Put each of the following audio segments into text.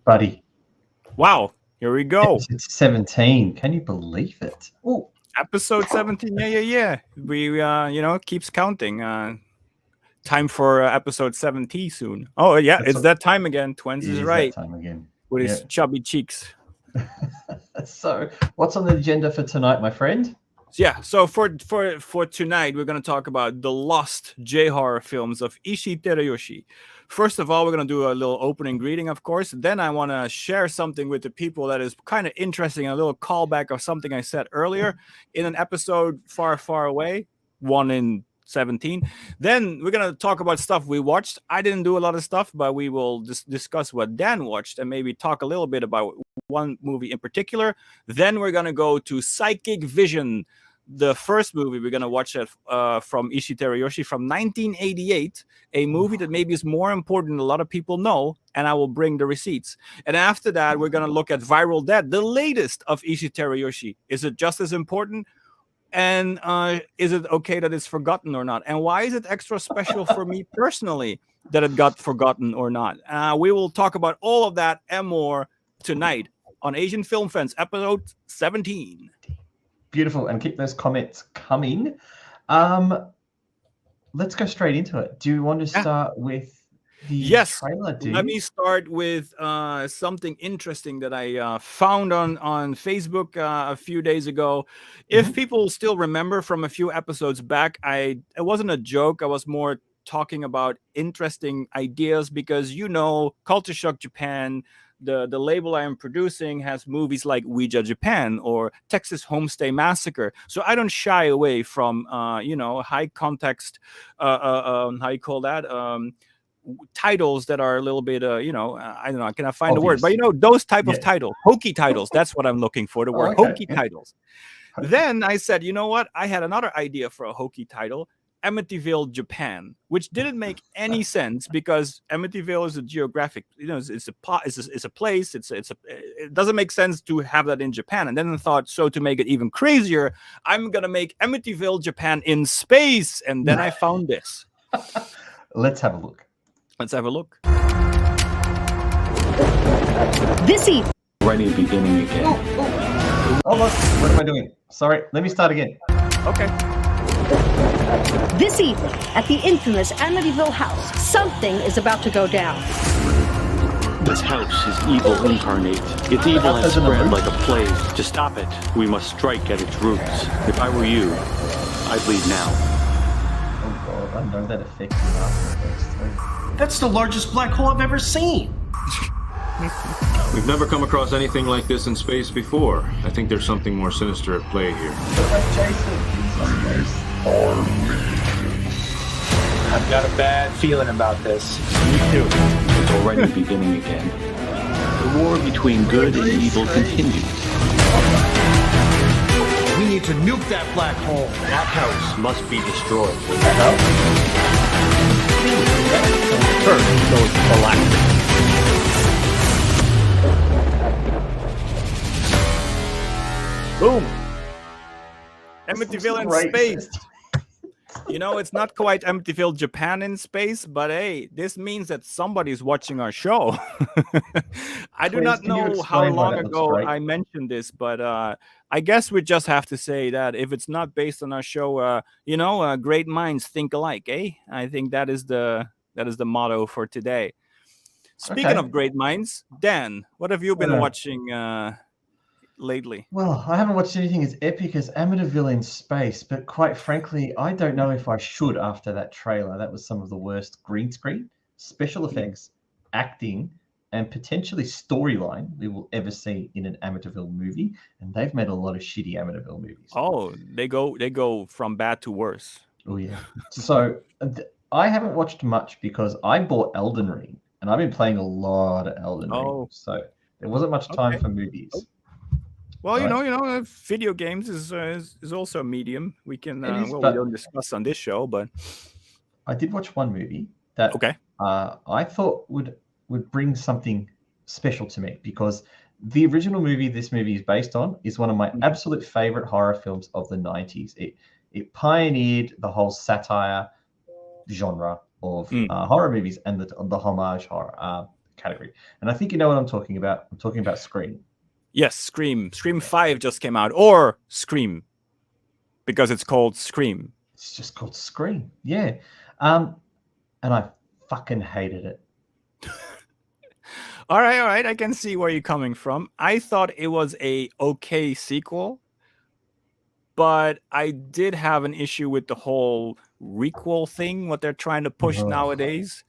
Buddy, Wow, here we go. episode 17. Can you believe it? Oh, Episode 17. Yeah. We keeps counting. Time for episode 70 soon. Oh yeah, that's it's what, that time again. Twins it is is that right time again. with Yeah. his chubby cheeks. So, what's on the agenda for tonight, my friend? Yeah, so for tonight, we're going to talk about the lost J-horror films of Ishii Terayoshi. First of all, we're going to do a little opening greeting, of course. Then I want to share something with the people that is kind of interesting, a little callback of something I said earlier in an episode far, far away, 1 in 17. Then we're going to talk about stuff we watched. I didn't do a lot of stuff, but we will discuss what Dan watched and maybe talk a little bit about one movie in particular. Then we're going to go to Psychic Vision, the first movie we're going to watch from Ishii Terayoshi from 1988, a movie that maybe is more important than a lot of people know, and I will bring the receipts. And after that, we're going to look at Viral Dead, the latest of Ishii Terayoshi. Is it just as important? And is it okay that it's forgotten or not? And why is it extra special for me personally that it got forgotten or not? We will talk about all of that and more tonight on Asian Film Fans, episode 17. Beautiful, and keep those comments coming. Let's go straight into it. Do you want to start with the trailer? Let me start with something interesting that I found on Facebook a few days ago. If people still remember from a few episodes back, it wasn't a joke. I was more talking about interesting ideas because CultureSHOCK Japan, the label I am producing, has movies like Ouija Japan or Texas Homestay Massacre. So I don't shy away from high context, how you call that, titles that are a little bit I don't know, can I find the word, but those type of titles, hokey titles, that's what I'm looking for, the word hokey titles. Then I said, you know what, I had another idea for a hokey title, Amityville Japan, which didn't make any sense because Amityville is a geographic, it's a place, it doesn't make sense to have that in Japan. And then I thought, so to make it even crazier, I'm gonna make Amityville Japan in space, and then I found this. Let's have a look. This evening. Already beginning again. Oh, look, what am I doing? Sorry, let me start again. Okay. This evening, at the infamous Amityville house, something is about to go down. This house is evil incarnate. Its evil has spread like a plague. To stop it, we must strike at its roots. If I were you, I'd leave now. Oh god, I know that affects you after the first three. That's the largest black hole I've ever seen. We've never come across anything like this in space before. I think there's something more sinister at play here. I've got a bad feeling about this. Me too. It's already beginning again. The war between good and evil continues. We need to nuke that black hole. That house must be destroyed. Boom. Amityville in space. It's not quite Amityville Japan in space, but hey, this means that somebody's watching our show. I do not know how long ago I mentioned this, but I guess we just have to say that if it's not based on our show, great minds think alike, eh? I think that is the motto for today. Speaking of great minds, Dan, what have you been watching lately? Well, I haven't watched anything as epic as Amityville in space, but quite frankly, I don't know if I should after that trailer. That was some of the worst green screen, special effects, acting, and potentially storyline we will ever see in an Amityville movie. And they've made a lot of shitty Amityville movies. Oh, they go from bad to worse. Oh yeah. So I haven't watched much because I bought Elden Ring, and I've been playing a lot of Elden Ring. So there wasn't much time for movies. Well, video games is also a medium we can we don't discuss on this show, but I did watch one movie that I thought would bring something special to me, because the original movie this movie is based on is one of my absolute favorite horror films of the 90s. It pioneered the whole satire genre of horror movies and the homage horror. category. And I think you know what I'm talking about. I'm talking about Scream. Yes, Scream. Scream 5 just came out, or Scream, because it's called Scream. It's just called Scream. Yeah. And I fucking hated it. All right. I can see where you're coming from. I thought it was a okay sequel, but I did have an issue with the whole requel thing, what they're trying to push nowadays.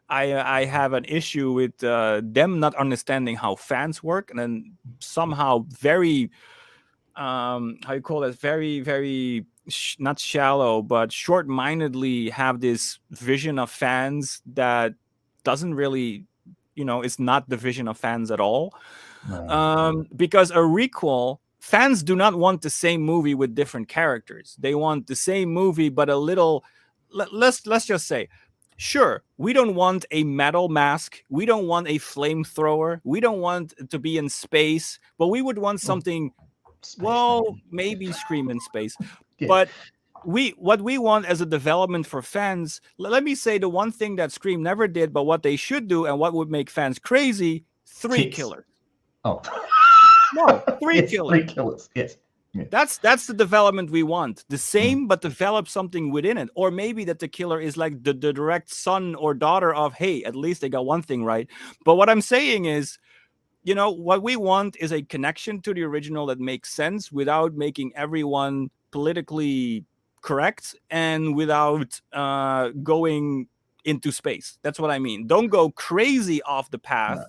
I have an issue with them not understanding how fans work, and then somehow very, how you call it, very, very not shallow, but short-mindedly have this vision of fans that doesn't really, it's not the vision of fans at all. No. Because a requel, fans do not want the same movie with different characters. They want the same movie, but a little. Let's just say, sure, we don't want a metal mask. We don't want a flamethrower. We don't want to be in space, but we would want something. Maybe Scream in space. Yeah. But what we want as a development for fans, let me say the one thing that Scream never did, but what they should do and what would make fans crazy, 3 killers. Oh. No, 3 killers. 3 killers, yes. Yeah. That's the development we want. The same, but develop something within it. Or maybe that the killer is like the direct son or daughter of, hey, at least they got one thing right. But what I'm saying is, what we want is a connection to the original that makes sense without making everyone politically correct and without going into space. That's what I mean. Don't go crazy off the path. No.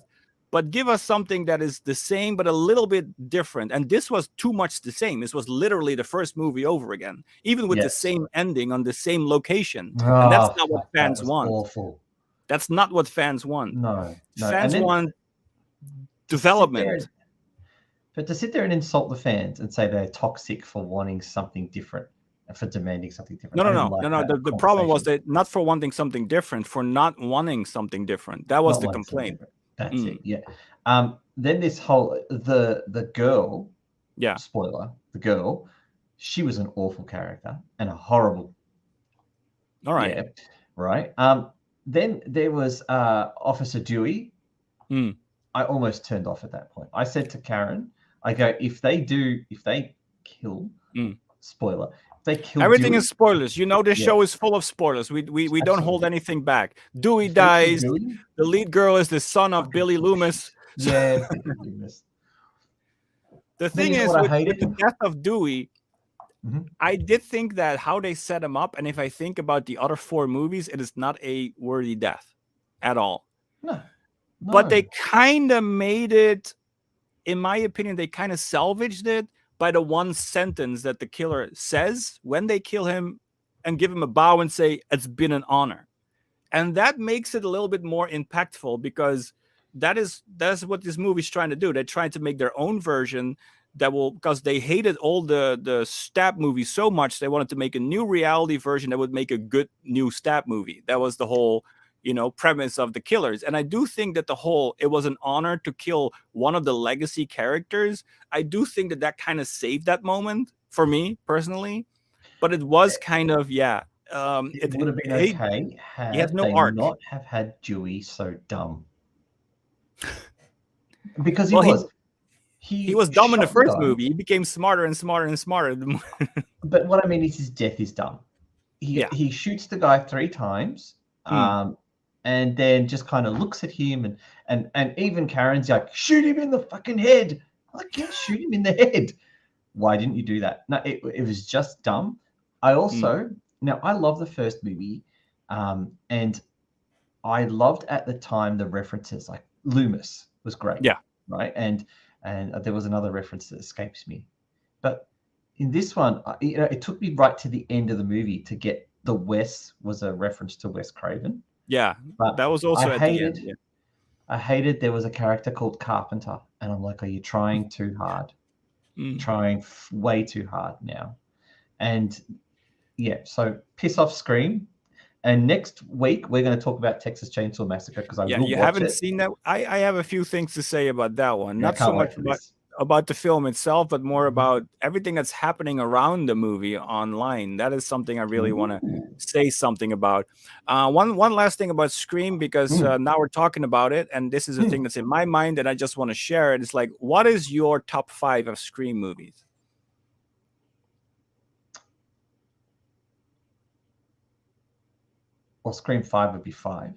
But give us something that is the same, but a little bit different. And this was too much the same. This was literally the first movie over again, even with the same ending on the same location. And that's not what fans want. Awful. That's not what fans want. No. Fans want development. But to sit there and insult the fans and say they're toxic for wanting something different, for demanding something different. No. The problem was that not for wanting something different, for not wanting something different. That was the complaint. That's it. Yeah. Then this whole the girl. Yeah. Spoiler. The girl. She was an awful character and a horrible. All right. Yeah. Right. Then there was Officer Dewey. I almost turned off at that point. I said to Karen, I go, if they kill. Spoiler. Everything is spoilers. This show is full of spoilers. We don't hold anything back. Dewey dies. The lead girl is the son of Billy Loomis. Yeah. The thing is, with the death of Dewey, I did think that how they set him up, and if I think about the other 4 movies, it is not a worthy death at all. No. But they kind of made it, in my opinion, they kind of salvaged it by the one sentence that the killer says when they kill him and give him a bow and say, "It's been an honor." And that makes it a little bit more impactful because that's what this movie's trying to do. They're trying to make their own version because they hated all the stab movies so much, they wanted to make a new reality version that would make a good new stab movie. That was the whole premise of the killers. And I do think that it was an honor to kill one of the legacy characters. I do think that kind of saved that moment for me personally, but it was kind of, it would have been okay had he had no they arc. Not have had Dewey so dumb. Because he was dumb in the first movie. He became smarter and smarter and smarter. But what I mean is his death is dumb. He shoots the guy 3 times. And then just kind of looks at him and even Karen's like, shoot him in the fucking head. I'm like, yeah, shoot him in the head. Why didn't you do that? No, it was just dumb. I also, now I love the first movie. And I loved at the time the references, like Loomis was great. Yeah. Right. And there was another reference that escapes me. But in this one, it took me right to the end of the movie to get the Wes was a reference to Wes Craven. Yeah, but that was also at the end. Yeah. I hated there was a character called Carpenter, and I'm like, are you trying too hard? Trying way too hard now. And so piss off Scream. And next week we're going to talk about Texas Chainsaw Massacre because you haven't seen that. I have a few things to say about that one. Not so much about. about the film itself, but more about everything that's happening around the movie online. That is something I really want to say something about. One last thing about Scream, because now we're talking about it, and this is a thing that's in my mind, and I just want to share it. It's like, what is your top 5 of Scream movies? Well, Scream 5 would be 5.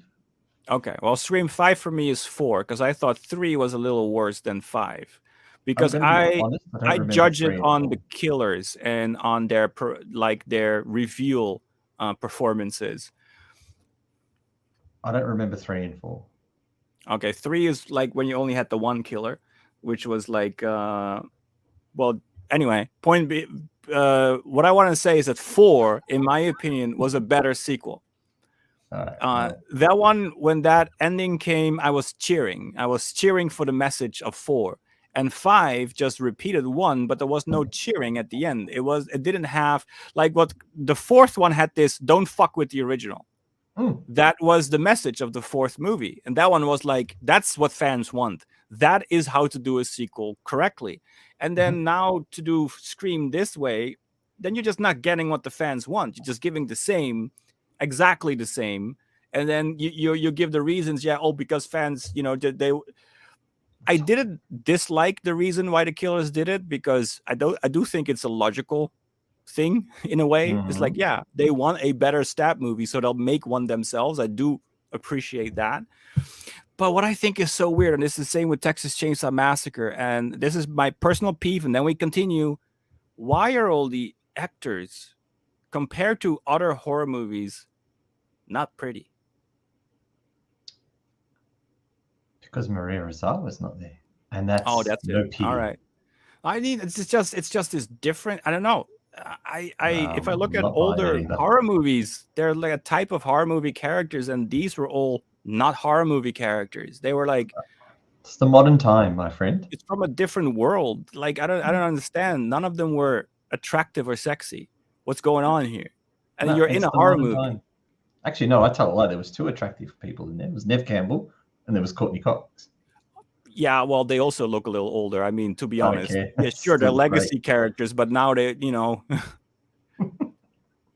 Okay, well, Scream 5 for me is 4, because I thought 3 was a little worse than 5. Because I judge it on the killers and on their their reveal performances. I don't remember 3 and 4. Okay, 3 is like when you only had the one killer, which was like, well, anyway, what I want to say is that 4, in my opinion, was a better sequel. That one, when that ending came, I was cheering. I was cheering for the message of 4. And 5 just repeated 1, but there was no cheering at the end. It didn't have like what the 4th one had. This don't fuck with the original. That was the message of the 4th movie, and that one was like, that's what fans want. That is how to do a sequel correctly. And then now to do Scream this way, then you're just not getting what the fans want. You're just giving the same, exactly the same, and then you give the reasons. Yeah, because fans, I didn't dislike the reason why the killers did it, because I do think it's a logical thing in a way. It's like, yeah, they want a better stab movie, so they'll make one themselves. I do appreciate that. But what I think is so weird, and this is the same with Texas Chainsaw Massacre, and this is my personal peeve, and then we continue. Why are all the actors, compared to other horror movies, not pretty? Because Maria Ozawa's not there, and that's no it. All right, it's just this different. I don't know. If I look at older horror movies, they're like a type of horror movie characters, and these were all not horror movie characters. They were like, it's the modern time, my friend. It's from a different world. Like I don't understand. None of them were attractive or sexy. What's going on here? And you're in a horror movie. Time. Actually, no, I tell a lie. There was 2 attractive people in there. It was Neve Campbell. And there was Courtney Cox. Yeah, well, they also look a little older. I mean, to be honest, yeah, sure, they're legacy characters, but now they,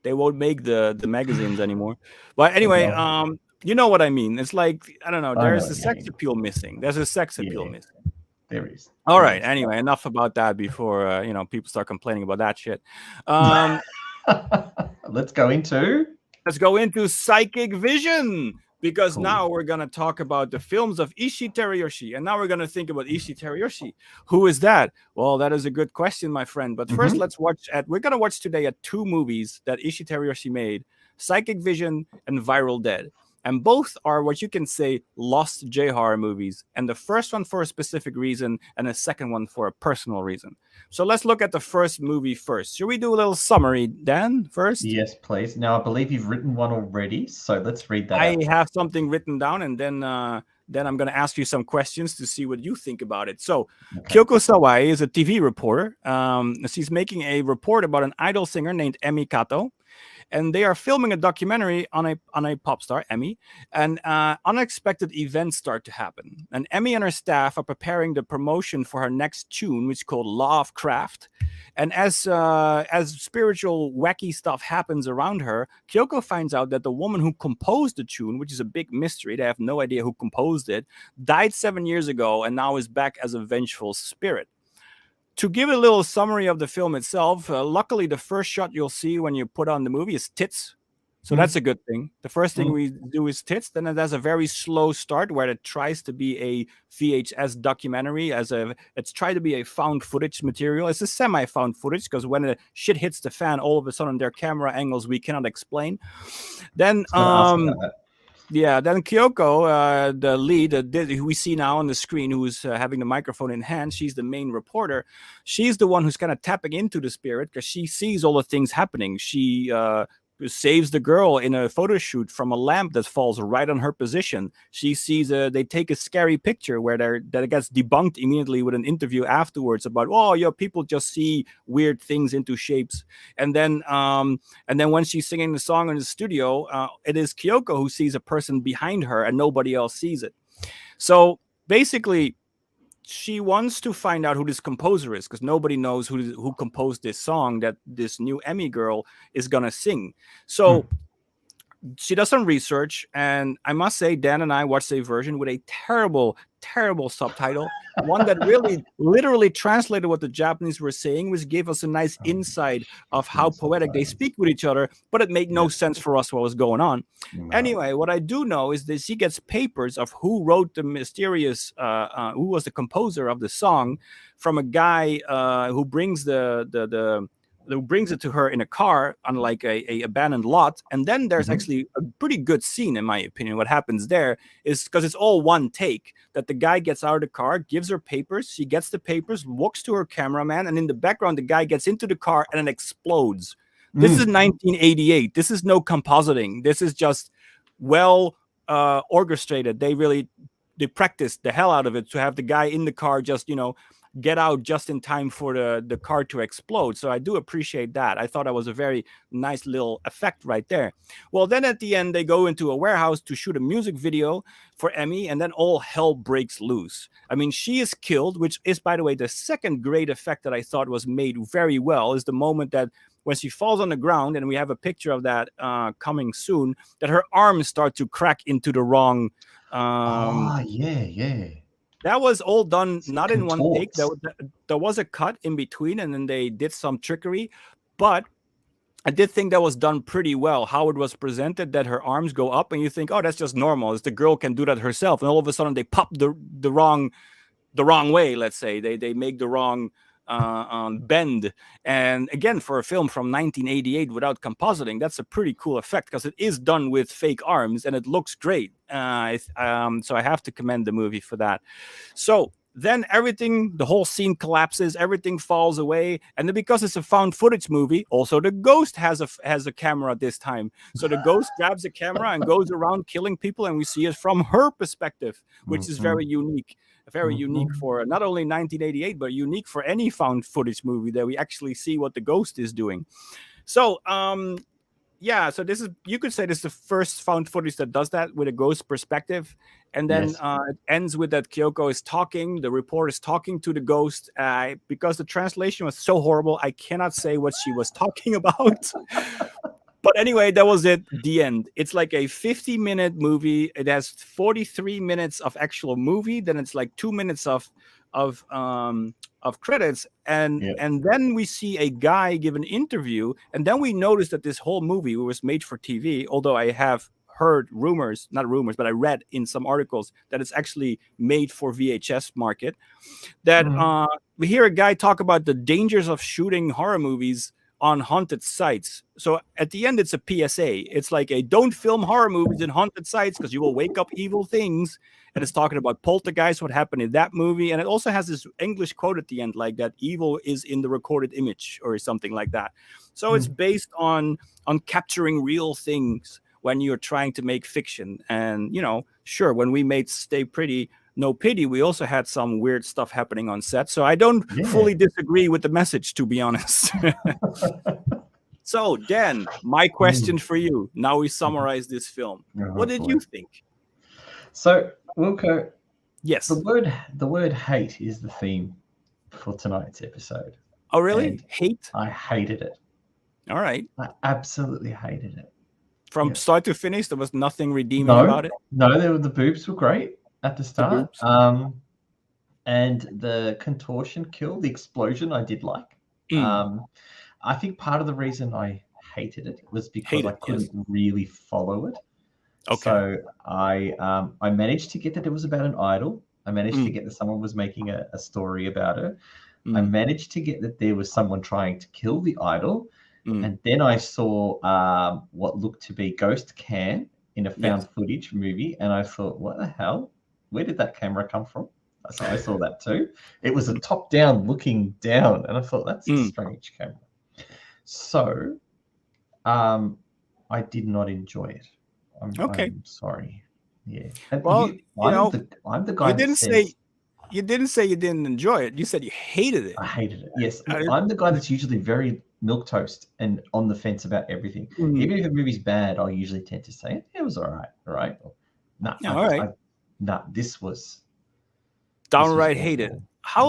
they won't make the magazines anymore. But anyway, you know what I mean. It's like, I don't know. There's a sex appeal missing. There's a sex appeal missing. There is. All right. Anyway, enough about that before people start complaining about that shit. Let's go into Psychic Vision. Because now we're going to talk about the films of Ishii Terayoshi. And now we're going to think about Ishii Terayoshi. Who is that? Well, that is a good question, my friend. But first, we're going to watch today 2 movies that Ishii Terayoshi made, Psychic Vision and Viral Dead. And both are what you can say lost J-horror movies. And the first one for a specific reason, and the second one for a personal reason. So let's look at the first movie first. Should we do a little summary, Dan, first? Yes, please. Now, I believe you've written one already, so let's read that. I have something written down, and then I'm going to ask you some questions to see what you think about it. So Kyoko Sawai is a TV reporter. She's making a report about an idol singer named Emi Kato. And they are filming a documentary on a pop star, Emi, and unexpected events start to happen. And Emi and her staff are preparing the promotion for her next tune, which is called Law of Craft. And as spiritual wacky stuff happens around her, Kyoko finds out that the woman who composed the tune, which is a big mystery, they have no idea who composed it, died 7 years ago and now is back as a vengeful spirit. To give a little summary of the film itself, luckily the first shot you'll see when you put on the movie is tits. So that's a good thing. The first thing we do is tits. Then it has a very slow start where it tries to be a VHS documentary. It's tried to be a found footage material. It's a semi-found footage because when the shit hits the fan, all of a sudden there are camera angles we cannot explain. Then then Kyoko, the lead, who we see now on the screen, who's having the microphone in hand, she's the main reporter. She's the one who's kind of tapping into the spirit because she sees all the things happening. She saves the girl in a photo shoot from a lamp that falls right on her position. She sees they take a scary picture where that gets debunked immediately with an interview afterwards about, people just see weird things into shapes. And then when she's singing the song in the studio, it is Kyoko who sees a person behind her and nobody else sees it. So basically, she wants to find out who this composer is, because nobody knows who composed this song that this new Emmy girl is gonna sing. So she does some research, and I must say, Dan and I watched a version with a terrible subtitle, one that really literally translated what the Japanese were saying, which gave us a nice insight of how poetic they speak with each other, but it made no sense for us what was going on. Anyway, what I do know is that she gets papers of who wrote the mysterious, who was the composer of the song, from a guy who brings who brings it to her in a car on like a abandoned lot. And then there's actually a pretty good scene, in my opinion. What happens there is, because it's all one take, that the guy gets out of the car, gives her papers, she gets the papers, walks to her cameraman, and in the background the guy gets into the car and it explodes. This is 1988. This is no compositing. This is just well orchestrated. They practiced the hell out of it to have the guy in the car just, get out just in time for the car to explode. So I do appreciate that. I thought that was a very nice little effect right there. Well, then at the end, they go into a warehouse to shoot a music video for Emmy, and then all hell breaks loose. I mean, she is killed, which is, by the way, the second great effect that I thought was made very well, is the moment that when she falls on the ground, and we have a picture of that coming soon, that her arms start to crack into the wrong... That was all done not in one take. There was a cut in between, and then they did some trickery. But I did think that was done pretty well, how it was presented, that her arms go up, and you think, oh, that's just normal. It's the girl can do that herself. And all of a sudden, they pop the wrong way, let's say. They make the wrong bend. And again, for a film from 1988 without compositing, that's a pretty cool effect, because it is done with fake arms and it looks great. So I have to commend the movie for that. So then the whole scene collapses, everything falls away, and then because it's a found footage movie, also the ghost has a camera this time. So the ghost grabs a camera and goes around killing people, and we see it from her perspective, which is very unique. Very unique for not only 1988, but unique for any found footage movie, that we actually see what the ghost is doing. So, so this is, you could say this is the first found footage that does that with a ghost perspective. And then it ends with that Kyoko is talking, the reporter is talking to the ghost. Because the translation was so horrible, I cannot say what she was talking about. But anyway, that was it. The end. It's like a 50-minute movie. It has 43 minutes of actual movie. Then it's like 2 minutes of credits, and then we see a guy give an interview, and then we notice that this whole movie was made for TV. Although I have heard not rumors, but I read in some articles that it's actually made for VHS market. That we hear a guy talk about the dangers of shooting horror movies on haunted sites. So at the end, it's a PSA. It's like don't film horror movies in haunted sites, because you will wake up evil things. And it's talking about Poltergeist, what happened in that movie. And it also has this English quote at the end, like that evil is in the recorded image or something like that. So it's based on capturing real things when you're trying to make fiction. And, sure, when we made Stay Pretty, No Pity, we also had some weird stuff happening on set. So I don't fully disagree with the message, to be honest. So, Dan, my question for you. Now we summarize this film. What did you think? So, Wilco, yes, the word hate is the theme for tonight's episode. Oh, really? And hate? I hated it. All right. I absolutely hated it. From start to finish, there was nothing redeeming about it? No, the boobs were great at the start. And the contortion kill, the explosion, I did like. I think part of the reason I hated it was because I couldn't really follow it. Okay. So I managed to get that it was about an idol. I managed to get that someone was making a story about her. I managed to get that there was someone trying to kill the idol. And then I saw what looked to be Ghost Can in a found footage movie. And I thought, what the hell? Where did that camera come from? So I saw that too. It was a top down looking down. And I thought, that's a strange camera. So I did not enjoy it. I'm sorry. Yeah. Well, I'm the guy. You didn't say you didn't enjoy it. You said you hated it. I hated it. Yes. I'm the guy that's usually very milquetoast and on the fence about everything. Even if a movie's bad, I'll usually tend to say it was all right. All right. This was downright hate it. awful. How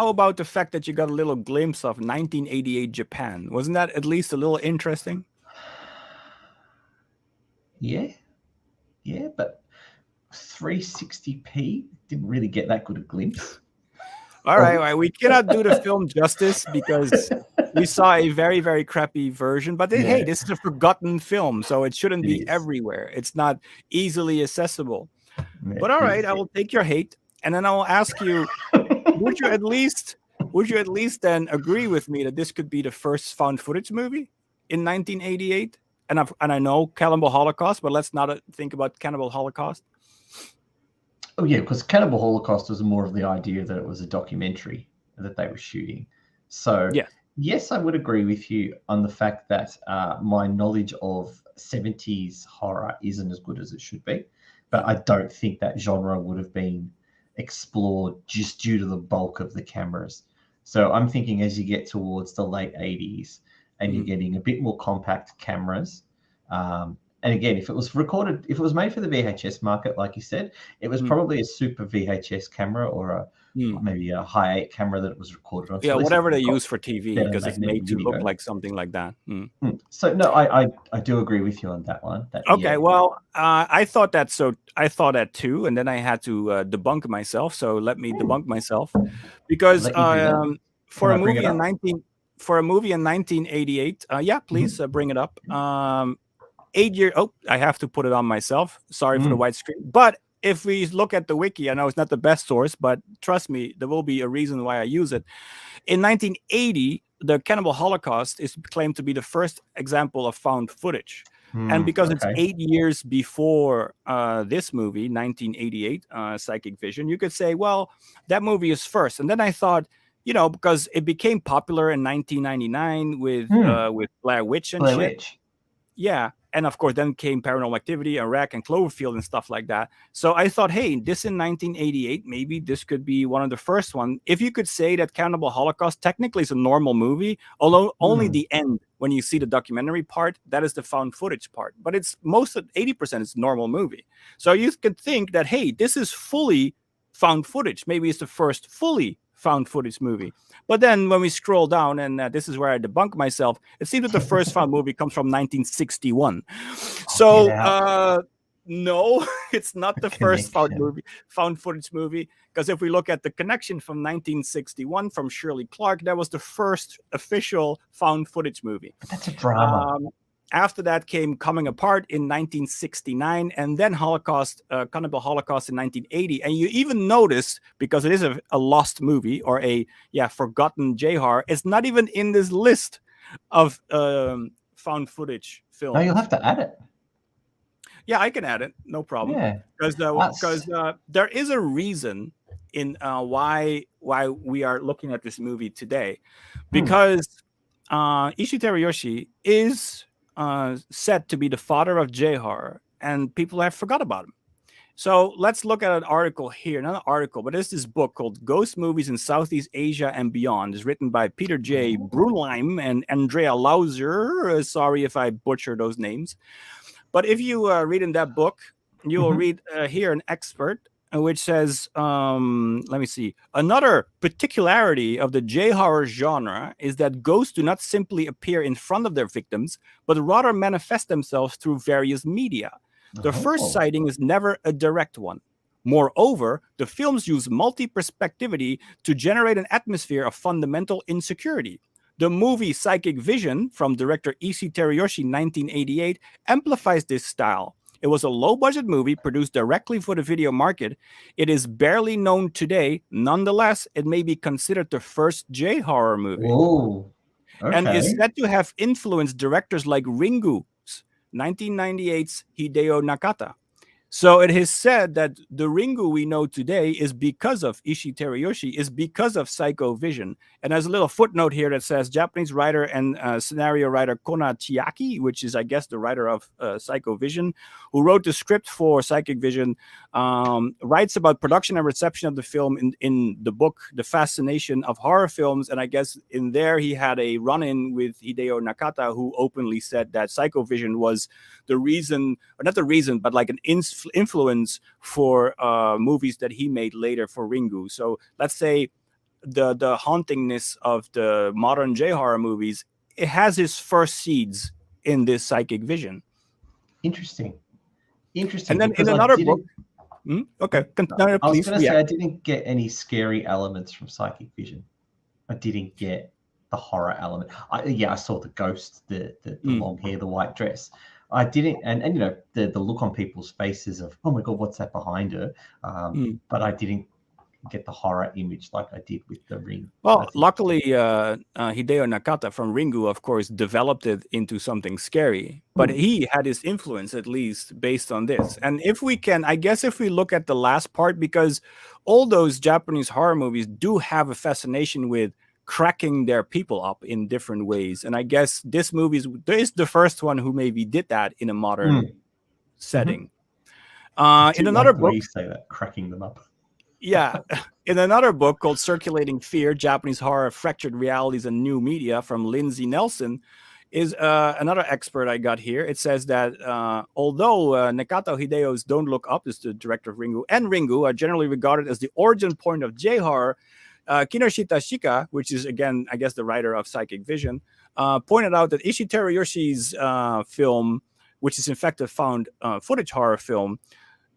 Yeah. about the fact that you got a little glimpse of 1988 Japan? Wasn't that at least a little interesting? Yeah, but 360p didn't really get that good a glimpse. All right, we cannot do the film justice because we saw a very, very crappy version. But hey, Yeah. this is a forgotten film, so it shouldn't It be is. everywhere. It's not easily accessible. Yeah, But all it right, is. I will take your hate, and then I will ask you: Would you at least then agree with me that this could be the first found footage movie in 1988? And I know Cannibal Holocaust, but let's not think about Cannibal Holocaust. Oh yeah, because Cannibal Holocaust was more of the idea that it was a documentary that they were shooting. So Yes. yes, I would agree with you on the fact that my knowledge of 70s horror isn't as good as it should be, but I don't think that genre would have been explored just due to the bulk of the cameras. So I'm thinking as you get towards the late 80s and you're getting a bit more compact cameras, and again, if it was made for the VHS market, like you said, it was probably a super VHS camera or maybe a high 8 camera that it was recorded on. So Yeah, at least whatever it they got use for TV, better because it's magnetic made to look video. like something like that. So no, I do agree with you on that one. Okay, Yeah. well, I thought that too, and then I had to debunk myself. So let me debunk myself, because Let you do that. for Can a I bring movie it in up? 1988, yeah, please bring it up. 8 year. Oh, I have to put it on myself. Sorry for the widescreen. But if we look at the wiki, I know it's not the best source, but trust me, there will be a reason why I use it. In 1980, the Cannibal Holocaust is claimed to be the first example of found footage. And because it's Okay. 8 years before this movie, 1988, Psychic Vision, you could say, well, that movie is first. And then I thought, because it became popular in 1999 with Blair Witch and Blair shit. Witch. Yeah. And of course, then came Paranormal Activity, Iraq, and Cloverfield and stuff like that. So I thought, hey, this in 1988, maybe this could be one of the first one. If you could say that Cannibal Holocaust technically is a normal movie, although only the end, when you see the documentary part, that is the found footage part. But it's 80% is normal movie. So you could think that, hey, this is fully found footage. Maybe it's the first fully found footage movie. But then when we scroll down, and this is where I debunk myself, it seems that the first found movie comes from 1961. So no, it's not the first found footage movie, because if we look at the connection from 1961 from Shirley Clarke, that was the first official found footage movie. But that's a drama. After that came Coming Apart in 1969, and then Cannibal Holocaust in 1980. And you even notice, because it is a lost movie or a forgotten J-horror, it's not even in this list of found footage films. No, you'll have to add it. Yeah, I can add it, no problem. Yeah, because there is a reason in why we are looking at this movie today, because Ishii Teruyoshi is said to be the father of J-horror, and people have forgot about him. So let's look at an article here. Not an article, but it's this book called Ghost Movies in Southeast Asia and Beyond. It's written by Peter J. Brunheim and Andrea Lauser. Sorry if I butcher those names. But if you read in that book, you will read here an expert which says, let me see. Another particularity of the J-horror genre is that ghosts do not simply appear in front of their victims, but rather manifest themselves through various media. The first sighting is never a direct one. Moreover, the films use multi-perspectivity to generate an atmosphere of fundamental insecurity. The movie Psychic Vision from director Ishii Teruyoshi 1988 amplifies this style. It was a low-budget movie produced directly for the video market. It is barely known today. Nonetheless, it may be considered the first J-horror movie. Whoa. Okay. And is said to have influenced directors like Ringu's 1998's Hideo Nakata. So it is said that the Ringu we know today is because of Ishii Teruyoshi, is because of Psycho Vision. And there's a little footnote here that says Japanese writer and scenario writer Kona Chiaki, which is, I guess, the writer of Psycho Vision, who wrote the script for Psychic Vision, writes about production and reception of the film in the book, The Fascination of Horror Films. And I guess in there he had a run-in with Hideo Nakata, who openly said that Psycho Vision was the reason, or not the reason, but like an influence for movies that he made later for Ringu. So let's say the hauntingness of the modern J-horror movies, it has its first seeds in this psychic vision. Interesting. And then in another book, okay, I was going to say I didn't get any scary elements from psychic vision. I didn't get the horror element. I saw the ghost, the long hair, the white dress. I didn't, and you know, the look on people's faces of, oh my god, what's that behind her? But I didn't get the horror image like I did with the Ring. Well, luckily, Hideo Nakata from Ringu, of course, developed it into something scary. But he had his influence, at least, based on this. And if we can, I guess if we look at the last part, because all those Japanese horror movies do have a fascination with cracking their people up in different ways. And I guess this movie is the first one who maybe did that in a modern setting. In another book, you say that, cracking them up. Yeah. In another book called Circulating Fear, Japanese Horror, Fractured Realities and New Media from Lindsay Nelson is another expert I got here. It says that although Nakata Hideo's Don't Look Up is the director of Ringu, and Ringu are generally regarded as the origin point of J-horror, Kinoshita Shika, which is, again, I guess the writer of Psychic Vision, pointed out that Ishii Terayoshi's film, which is in fact a found footage horror film,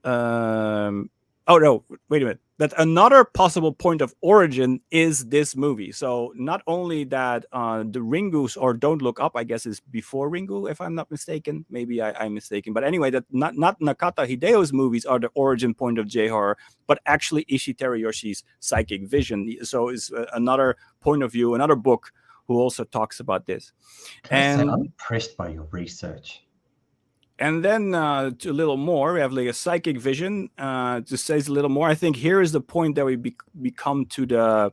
oh no, wait a minute. That another possible point of origin is this movie. So not only that the Ringu's or Don't Look Up, I guess, is before Ringu, if I'm not mistaken. Maybe I'm mistaken. But anyway, that not Nakata Hideo's movies are the origin point of J-horror, but actually Ishii Terayoshi's Psychic Vision. So it's another point of view, another book who also talks about this. I'm impressed by your research. And then a little more, we have like a Psychic Vision to say a little more. I think here is the point that we come to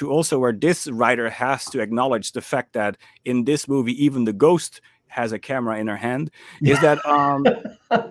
also where this writer has to acknowledge the fact that in this movie, even the ghost has a camera in her hand. Is that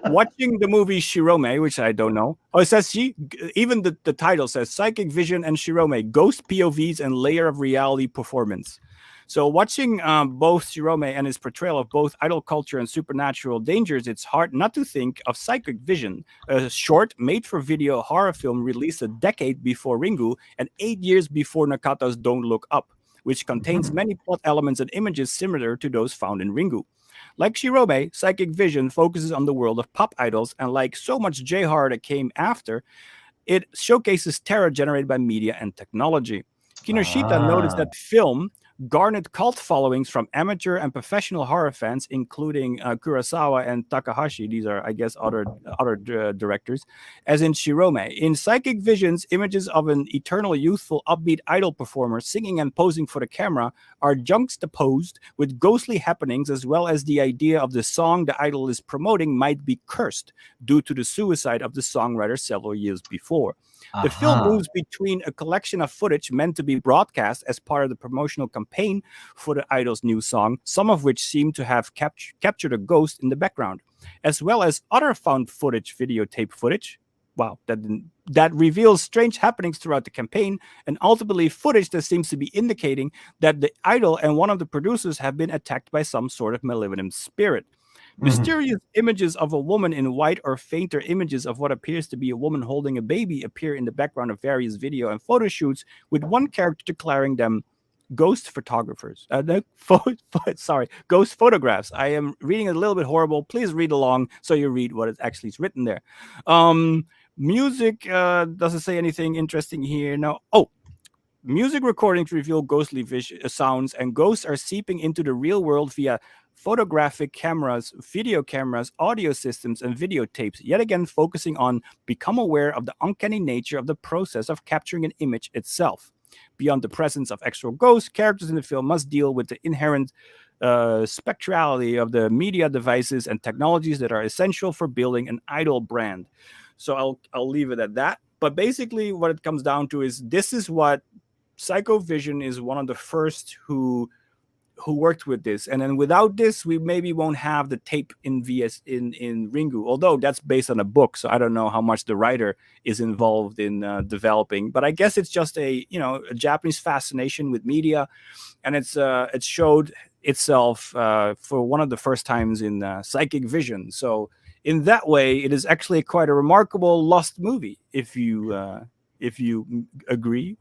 watching the movie Shirome, which I don't know. Oh, it says even the title says Psychic Vision and Shirome, Ghost POVs and Layer of Reality Performance. So watching both Shirome and his portrayal of both idol culture and supernatural dangers, it's hard not to think of Psychic Vision, a short made-for-video horror film released a decade before Ringu and 8 years before Nakata's Don't Look Up, which contains many plot elements and images similar to those found in Ringu. Like Shirome, Psychic Vision focuses on the world of pop idols, and like so much J-horror that came after, it showcases terror generated by media and technology. Kinoshita noticed that film garnered cult followings from amateur and professional horror fans, including Kurosawa and Takahashi. These are, I guess, other directors, as in Shirome. In Psychic Visions, images of an eternal, youthful, upbeat idol performer singing and posing for the camera are juxtaposed with ghostly happenings, as well as the idea of the song the idol is promoting might be cursed due to the suicide of the songwriter several years before. The film moves between a collection of footage meant to be broadcast as part of the promotional campaign for the idol's new song, some of which seem to have captured a ghost in the background, as well as other found footage, videotape footage. Wow, that reveals strange happenings throughout the campaign, and ultimately footage that seems to be indicating that the idol and one of the producers have been attacked by some sort of malevolent spirit. Mysterious images of a woman in white or fainter images of what appears to be a woman holding a baby appear in the background of various video and photo shoots, with one character declaring them ghost photographers. Ghost photographs. I am reading a little bit horrible. Please read along so you read what is actually written there. Music doesn't say anything interesting here. No. Oh, music recordings reveal ghostly sounds, and ghosts are seeping into the real world via photographic cameras, video cameras, audio systems, and videotapes, yet again focusing on become aware of the uncanny nature of the process of capturing an image itself. Beyond the presence of actual ghosts, characters in the film must deal with the inherent spectrality of the media devices and technologies that are essential for building an idol brand. So I'll leave it at that. But basically what it comes down to is this is what Psycho Vision is one of the first who worked with this, and then without this we maybe won't have the tape in Ringu, although that's based on a book, so I don't know how much the writer is involved in developing. But I guess it's just a Japanese fascination with media, and it showed itself for one of the first times in Psychic Vision. So in that way, it is actually quite a remarkable lost movie. If you agree.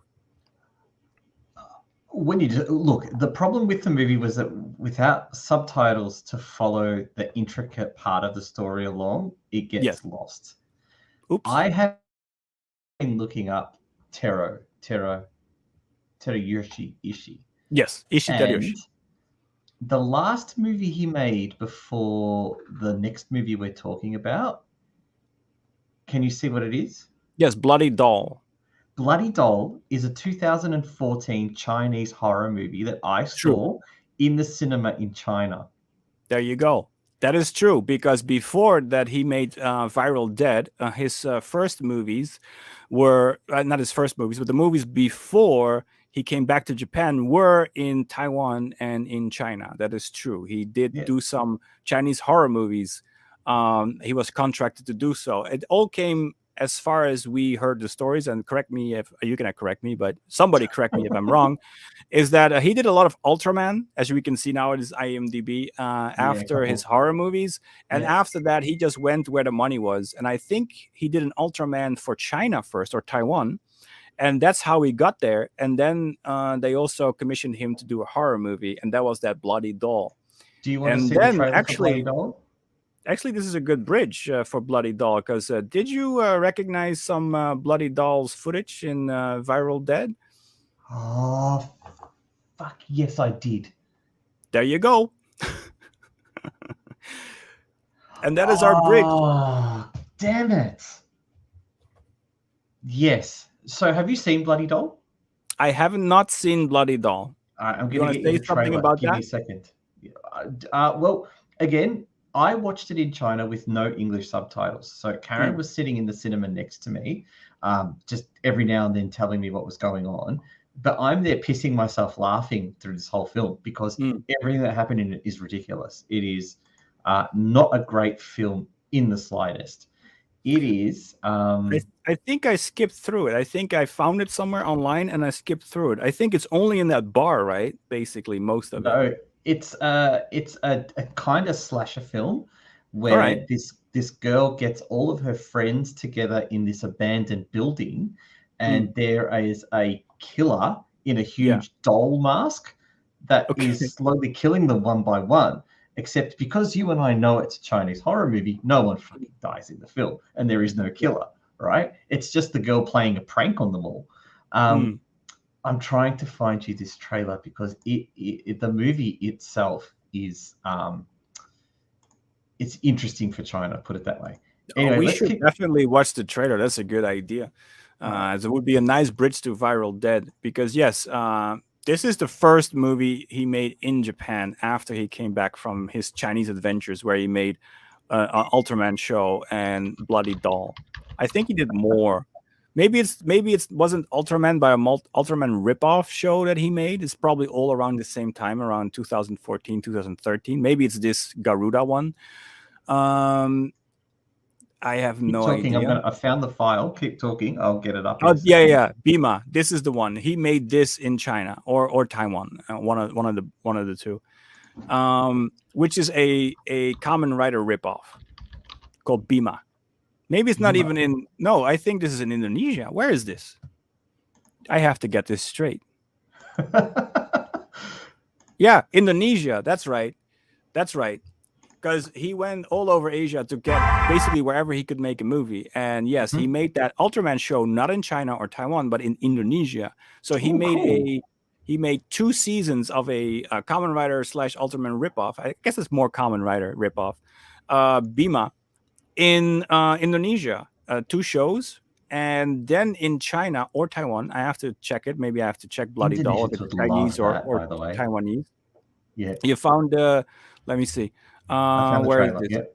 When you look, the problem with the movie was that without subtitles to follow the intricate part of the story along, it gets lost. Oops. I have been looking up Teruyoshi Ishii. Yes, Ishii Teruyoshi. And the last movie he made before the next movie we're talking about, can you see what it is? Yes, Bloody Doll. Bloody Doll is a 2014 Chinese horror movie that I saw in the cinema in China. There you go. That is true, because before that he made Viral Dead. His first movies were not his first movies, but the movies before he came back to Japan were in Taiwan and in China. That is true. He did do some Chinese horror movies. He was contracted to do so. It all came, as far as we heard the stories, and correct me if you cannot correct me, but somebody correct me if I'm wrong, is that he did a lot of Ultraman, as we can see now at his IMDb, after his horror movies. And after that, he just went where the money was. And I think he did an Ultraman for China first, or Taiwan. And that's how he got there. And then they also commissioned him to do a horror movie, and that was that Bloody Doll. Do you want to see the trailer for Bloody Doll? Actually, this is a good bridge for Bloody Doll, because did you recognize some Bloody Doll's footage in Viral Dead? Oh, fuck. Yes, I did. There you go. And that is our bridge. Oh, damn it. Yes. So have you seen Bloody Doll? I have not seen Bloody Doll. I'm going to say something about Give that. me a second. Well, again, I watched it in China with no English subtitles. So Karen was sitting in the cinema next to me, just every now and then telling me what was going on. But I'm there pissing myself laughing through this whole film because everything that happened in it is ridiculous. It is not a great film in the slightest. It is. I think I skipped through it. I think I found it somewhere online and I skipped through it. I think it's only in that bar, right? Basically, most of it. No, it's a kind of slasher film where this girl gets all of her friends together in this abandoned building, and there is a killer in a huge doll mask that is slowly killing them one by one. Except because you and I know it's a Chinese horror movie, no one fucking dies in the film, and there is no killer, right? It's just the girl playing a prank on them all. I'm trying to find you this trailer because the movie itself is it's interesting for China, put it that way. Anyway, we should definitely watch the trailer. That's a good idea. It would be a nice bridge to Viral Dead because this is the first movie he made in Japan after he came back from his Chinese adventures, where he made an Ultraman show and Bloody Doll. I think he did more. Maybe it wasn't Ultraman by a Ultraman ripoff show that he made. It's probably all around the same time, around 2014, 2013. Maybe it's this Garuda one. I have no idea. I found the file. Keep talking. I'll get it up. Oh yeah. Bima. This is the one. He made this in China or Taiwan. One of the two. Which is a Kamen Rider ripoff called Bima. Maybe it's not even in. No, I think this is in Indonesia. Where is this? I have to get this straight. Yeah, Indonesia. That's right. Because he went all over Asia to get basically wherever he could make a movie. And yes, he made that Ultraman show not in China or Taiwan, but in Indonesia. So he made 2 seasons of a Kamen Rider / Ultraman ripoff. I guess it's more Kamen Rider ripoff. Bima in Indonesia, 2 shows. And then in China or Taiwan, I have to check it. Maybe I have to check Bloody Doll if it's Chinese or Taiwanese. Yeah. You found let me see. Where is this?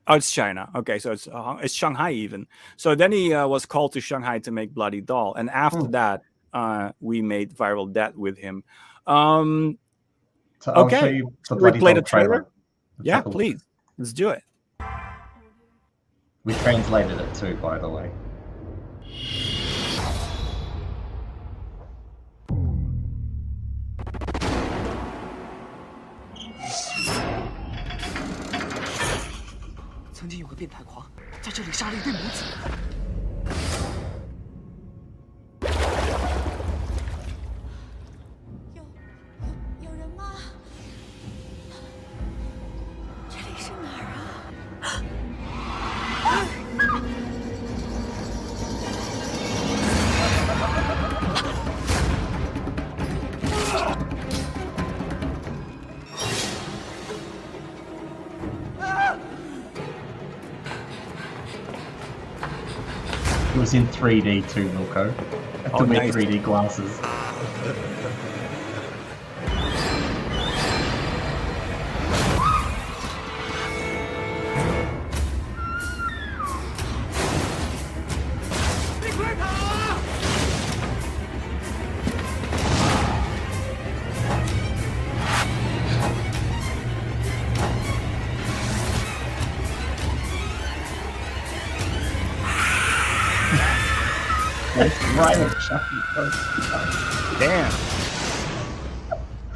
Oh, it's China. Okay, so it's Shanghai even. So then he was called to Shanghai to make Bloody Doll, and after that, we made Viral Dead with him. So I'll show you the Bloody play Doll the trailer. Yeah, please. Let's do it. We translated it too, by the way. 曾经有个变态狂在这里杀了一对母子。有人吗？这里是哪儿啊？It was in 3D too, Wilco. I had to make 3D glasses. Right at Chucky. Damn.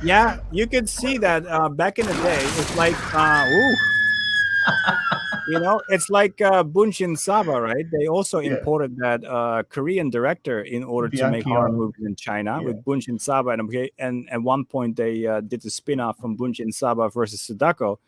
Yeah, you could see that back in the day. It's like, it's like Bunshin Saba, right? They also imported that Korean director in order to make horror movies in China with Bunshin Saba. And at one point, they did the spin-off from Bunshin Saba versus Sadako.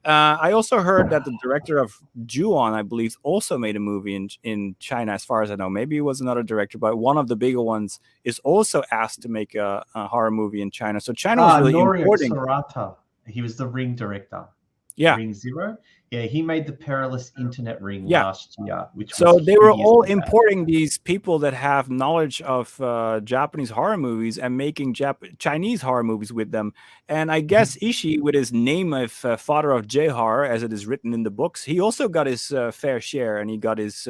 I also heard that the director of Ju-on, I believe, also made a movie in China, as far as I know. Maybe it was another director, but one of the bigger ones is also asked to make a horror movie in China. So China was really importing. Sorata. He was the Ring director. Yeah. Ring Zero. Yeah, he made the Perilous Internet Ring last year. So they were all importing these people that have knowledge of Japanese horror movies and making Chinese horror movies with them. And I guess Ishii, with his name of father of J-horror, as it is written in the books, he also got his fair share, and he got his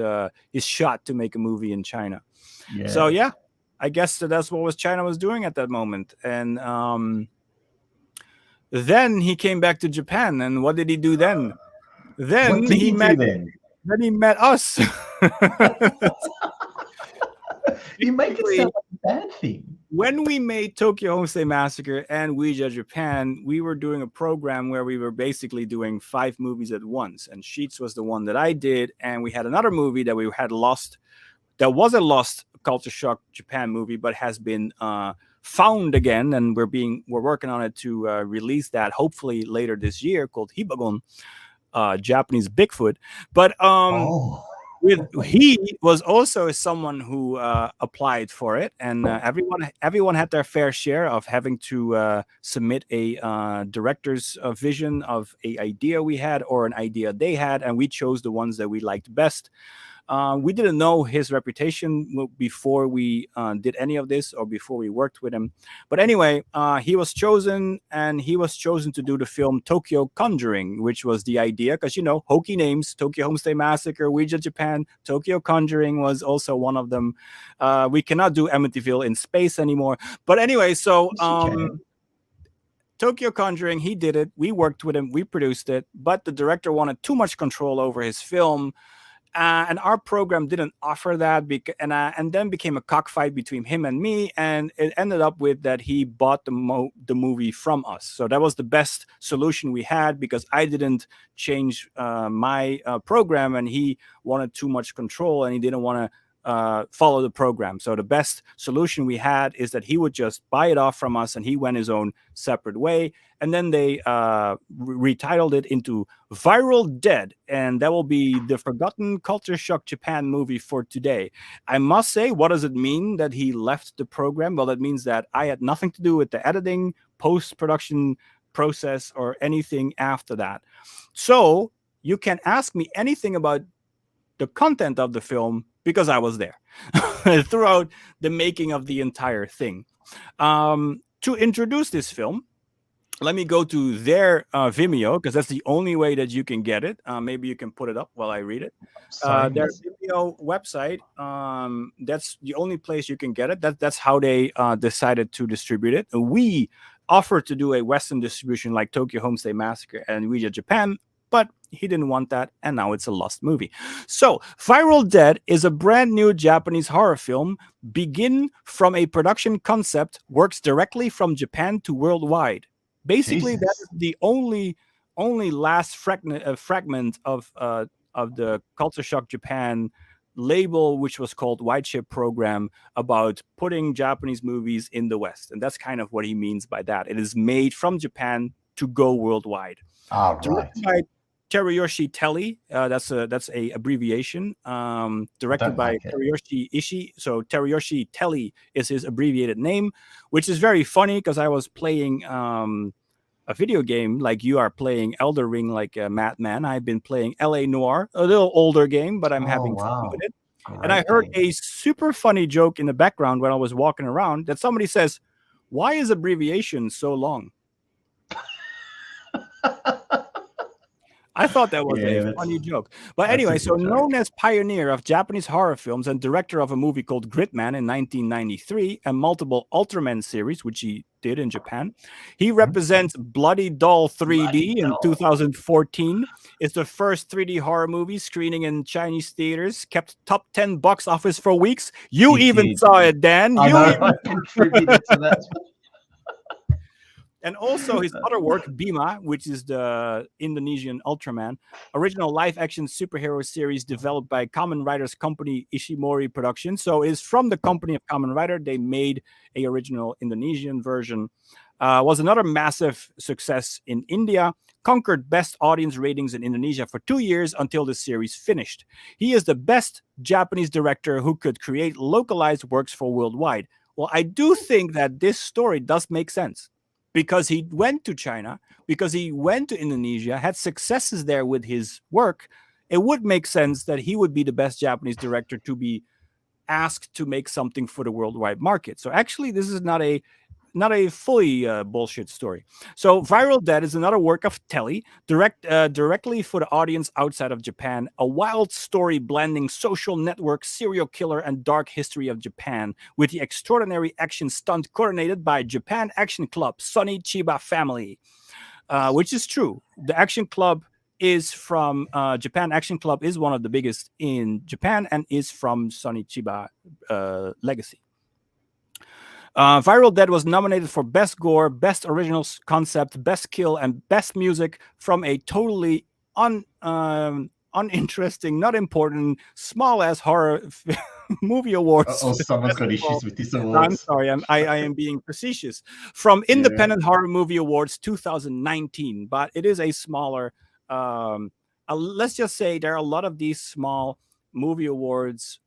shot to make a movie in China. Yeah. So yeah, I guess that's what China was doing at that moment. And then he came back to Japan, and what did he do then? Then he met us. You make it sound like a bad thing. When we made Tokyo Homestay Massacre and Ouija Japan, we were doing a program where we were basically doing 5 movies at once. And Sheets was the one that I did, and we had another movie that we had lost. That was a lost CultureSHOCK Japan movie, but has been found again, and we're working on it to release that hopefully later this year, called Hibagon. Japanese Bigfoot, but he was also someone who applied for it, and everyone had their fair share of having to submit a director's vision of a idea we had or an idea they had, and we chose the ones that we liked best. We didn't know his reputation before we did any of this or before we worked with him. But anyway, he was chosen, and he was chosen to do the film Tokyo Conjuring, which was the idea, because, hokey names, Tokyo Homestay Massacre, Ouija Japan, Tokyo Conjuring was also one of them. We cannot do Amityville in space anymore. But anyway, so Tokyo Conjuring, he did it. We worked with him. We produced it. But the director wanted too much control over his film. And our program didn't offer that, and then became a cockfight between him and me, and it ended up with that he bought the movie from us. So that was the best solution we had, because I didn't change my program, and he wanted too much control, and he didn't want to follow the program. So the best solution we had is that he would just buy it off from us, and he went his own separate way. And then they retitled it into Viral Dead, and that will be the forgotten CultureSHOCK Japan movie for today. I must say, what does it mean that he left the program? Well, that means that I had nothing to do with the editing, post-production process, or anything after that. So you can ask me anything about the content of the film, because I was there throughout the making of the entire thing. To introduce this film, let me go to their Vimeo, because that's the only way that you can get it. Maybe you can put it up while I read it. Their Vimeo website, that's the only place you can get it. That's how they decided to distribute it. We offered to do a Western distribution like Tokyo Homestay Massacre and Ouija Japan, but he didn't want that, and now it's a lost movie. So, Viral Dead is a brand new Japanese horror film, begin from a production concept, works directly from Japan to worldwide. Basically, that is the only only last fragment of the CultureSHOCK Japan label, which was called White Ship Program, about putting Japanese movies in the West. And that's kind of what he means by that. It is made from Japan to go worldwide. Ah, right. Directed by Teruyoshi Telly. That's a abbreviation. Directed by Teruyoshi Ishii. So Teruyoshi Telly is his abbreviated name, which is very funny because I was playing a video game like you are playing Elder Ring like a madman. I've been playing LA Noire, a little older game, but I'm having fun with it. And I heard a super funny joke in the background when I was walking around that somebody says, "Why is abbreviation so long?" I thought that was a funny joke. But anyway, so known as pioneer of Japanese horror films and director of a movie called Gridman in 1993 and multiple Ultraman series, which he did in Japan. He represents Bloody Doll 3D in 2014. It's the first 3D horror movie screening in Chinese theaters, kept top 10 box office for weeks. You even saw it, Dan. I contributed to that. And also his other work, Bima, which is the Indonesian Ultraman, original live-action superhero series developed by Kamen Rider's company Ishimori Productions. So it's from the company of Kamen Rider. They made a original Indonesian version. Was another massive success in India. Conquered best audience ratings in Indonesia for 2 years until the series finished. He is the best Japanese director who could create localized works for worldwide. Well, I do think that this story does make sense. Because he went to China, because he went to Indonesia, had successes there with his work, it would make sense that he would be the best Japanese director to be asked to make something for the worldwide market. So actually, this is not a fully bullshit story. So Viral Dead is another work of Telly, directly for the audience outside of Japan, a wild story blending social network, serial killer, and dark history of Japan with the extraordinary action stunt coordinated by Japan Action Club, Sonny Chiba family, which is true. The Action Club is from Japan Action Club is one of the biggest in Japan and is from Sonny Chiba legacy. Viral Dead was nominated for Best Gore, Best Original Concept, Best Kill, and Best Music from a totally uninteresting, not important, small-ass horror movie awards. Oh, someone's got issues with this awards. I'm sorry, I am being facetious. From Independent Horror Movie Awards 2019, but it is a smaller, let's just say there are a lot of these small movie awards,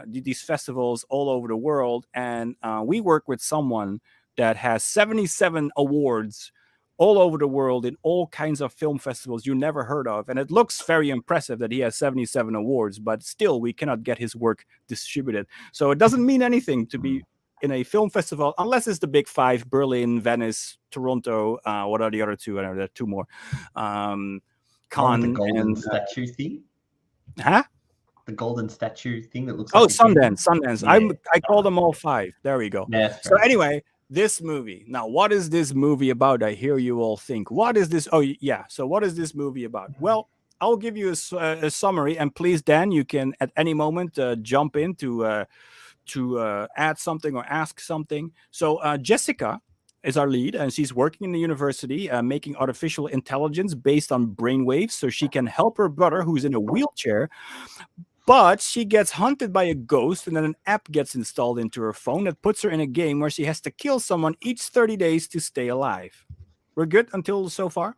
these festivals all over the world, and we work with someone that has 77 awards all over the world in all kinds of film festivals you never heard of, and it looks very impressive that he has 77 awards, but still we cannot get his work distributed. So it doesn't mean anything to be in a film festival unless it's the big five: Berlin, Venice, Toronto. What are the other two? I don't know, there are two more. Cannes, the golden statue thing. Huh? The golden statue thing that looks. Oh, like Sundance. Yeah. I call them all five. There we go. Yeah, so anyway, this movie. Now, what is this movie about? I hear you all think, what is this? Oh, yeah. So what is this movie about? Well, I'll give you a summary, and please, Dan, you can at any moment jump in to add something or ask something. So Jessica is our lead, and she's working in the university making artificial intelligence based on brainwaves so she can help her brother who's in a wheelchair. But she gets hunted by a ghost, and then an app gets installed into her phone that puts her in a game where she has to kill someone each 30 days to stay alive. We're good until so far?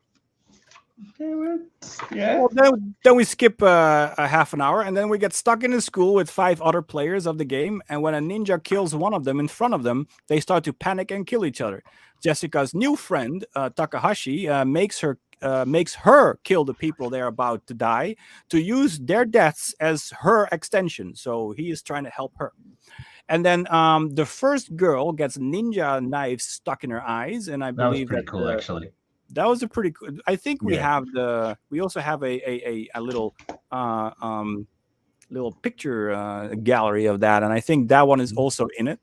Yeah. Well, then we skip a half an hour, and then we get stuck in a school with 5 other players of the game, and when a ninja kills one of them in front of them, they start to panic and kill each other. Jessica's new friend, Takahashi, makes her kill the people they're about to die to use their deaths as her extension. So he is trying to help her. And then the first girl gets ninja knives stuck in her eyes, and I believe that was pretty cool, actually. That was a pretty cool. I think we also have a little little picture gallery of that, and I think that one is also in it.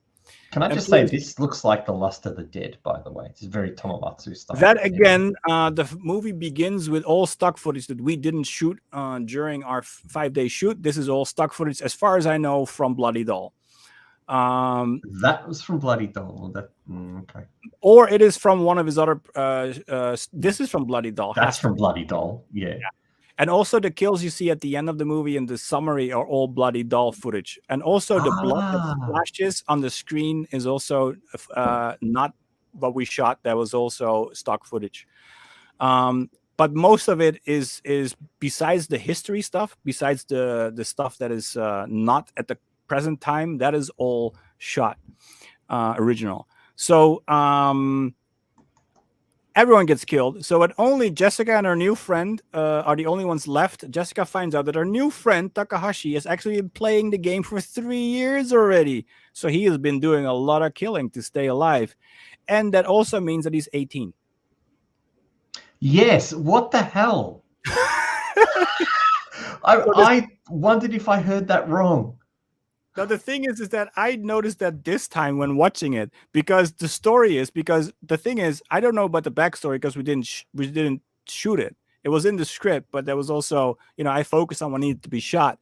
Can I just say, this looks like The Lust of the Dead, by the way. It's very Tomomatsu style. That, again, the movie begins with all stock footage that we didn't shoot during our 5-day shoot. This is all stock footage, as far as I know, from Bloody Doll. That was from Bloody Doll. Okay. Or it is from one of his other. This is from Bloody Doll. That's from Bloody Doll. Yeah. And also the kills you see at the end of the movie in the summary are all Bloody Doll footage. And also the blood that splashes on the screen is also not what we shot. That was also stock footage. But most of it is besides the history stuff, besides the stuff that is not at the present time, that is all shot original. So everyone gets killed. So only Jessica and her new friend are the only ones left. Jessica finds out that her new friend, Takahashi, has actually been playing the game for 3 years already. So he has been doing a lot of killing to stay alive. And that also means that he's 18. Yes. What the hell? I wondered if I heard that wrong. Now, the thing is that I noticed that this time when watching it, because the thing is, I don't know about the backstory because we didn't shoot it. It was in the script, but there was also, I focused on what needed to be shot.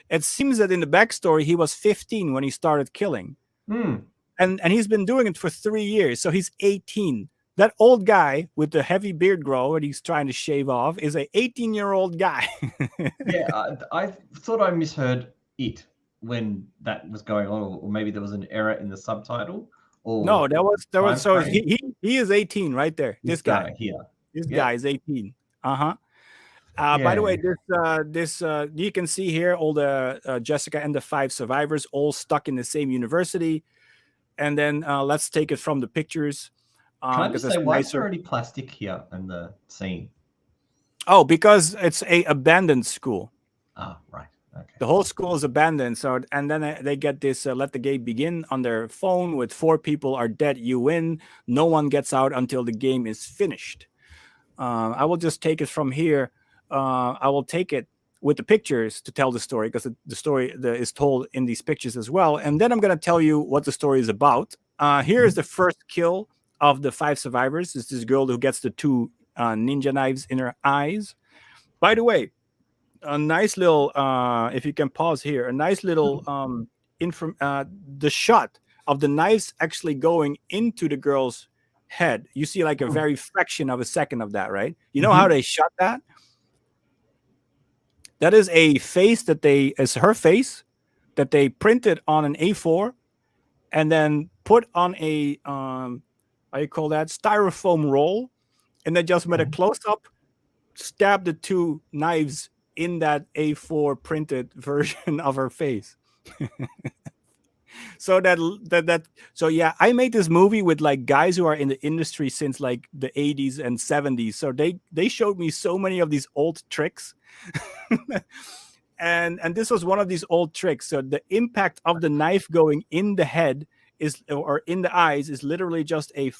It seems that in the backstory, he was 15 when he started killing. And he's been doing it for 3 years. So he's 18. That old guy with the heavy beard grow and he's trying to shave off is a 18-year-old guy. Yeah, I thought I misheard it when that was going on, or maybe there was an error in the subtitle. Or no, there was. So he is 18 right there. This guy here. This guy is 18. By the way, this you can see here all the Jessica and the 5 survivors all stuck in the same university. And then let's take it from the pictures. Can I just say, why is there already plastic here in the scene? Oh, because it's a abandoned school. Ah, right. Okay. The whole school is abandoned. So, and then they get this let the game begin on their phone with 4 people are dead, you win. No one gets out until the game is finished. I will just take it from here. I will take it with the pictures to tell the story, because the story is told in these pictures as well. And then I'm going to tell you what the story is about. Here is the first kill of the 5 survivors. It's this girl who gets the 2 ninja knives in her eyes. By the way, a nice little, if you can pause here, a nice little the shot of the knives actually going into the girl's head. You see like a very fraction of a second of that, right? You know how they shot that? That is a face is her face that they printed on an A4 and then put on a, how you call that? Styrofoam roll. And they just made a close-up, stabbed the 2 knives in that A4 printed version of her face. So so yeah, I made this movie with like guys who are in the industry since like the 80s and 70s. So they showed me so many of these old tricks. and this was one of these old tricks. So the impact of the knife going in the head or in the eyes is literally just a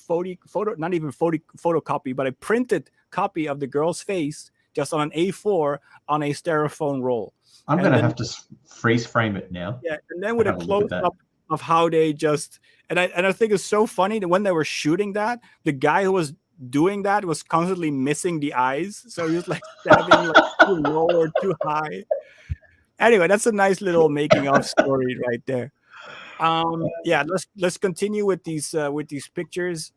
not even photocopy, but a printed copy of the girl's face just on an A4 on a styrofoam roll. I'm going to have to freeze frame it now. Yeah, and then with a close-up of how they just... And I think it's so funny that when they were shooting that, the guy who was doing that was constantly missing the eyes. So he was like stabbing like too low or too high. Anyway, that's a nice little making-of story right there. Yeah, let's continue with these pictures.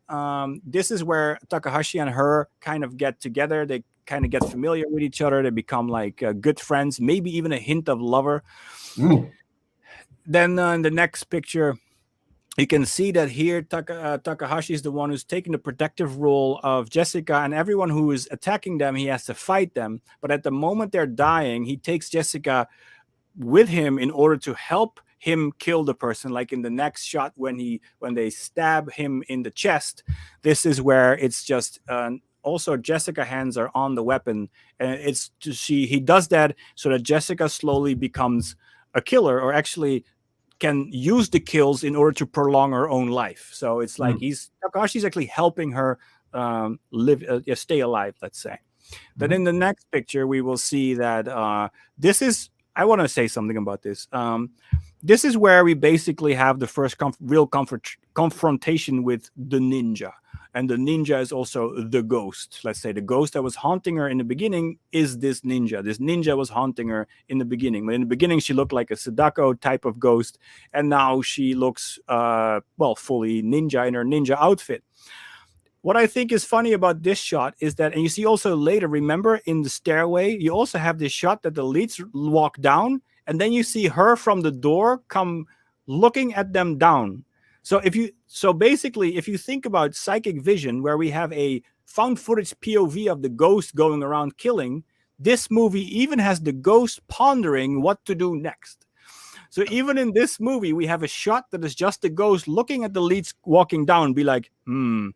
This is where Takahashi and her kind of get together. They kind of get familiar with each other. They become like good friends, maybe even a hint of lover. Then in the next picture, you can see that here Takahashi is the one who's taking the protective role of Jessica, and everyone who is attacking them, he has to fight them. But at the moment they're dying, he takes Jessica with him in order to help him kill the person. Like in the next shot when they stab him in the chest, this is where it's just also Jessica hands are on the weapon, and he does that so that Jessica slowly becomes a killer, or actually can use the kills in order to prolong her own life. So it's like Takahashi's actually helping her stay alive, let's say. Then in the next picture we will see that this is, I want to say something about this. This is where we basically have the first real confrontation with the ninja. And the ninja is also the ghost. Let's say the ghost that was haunting her in the beginning is this ninja. This ninja was haunting her in the beginning. But in the beginning, she looked like a Sadako type of ghost. And now she looks, fully ninja in her ninja outfit. What I think is funny about this shot is that, and you see also later, remember in the stairway, you also have this shot that the leads walk down, and then you see her from the door come looking at them down. So basically, if you think about psychic vision, where we have a found footage POV of the ghost going around killing, this movie even has the ghost pondering what to do next. So even in this movie, we have a shot that is just the ghost looking at the leads walking down, be like, I'm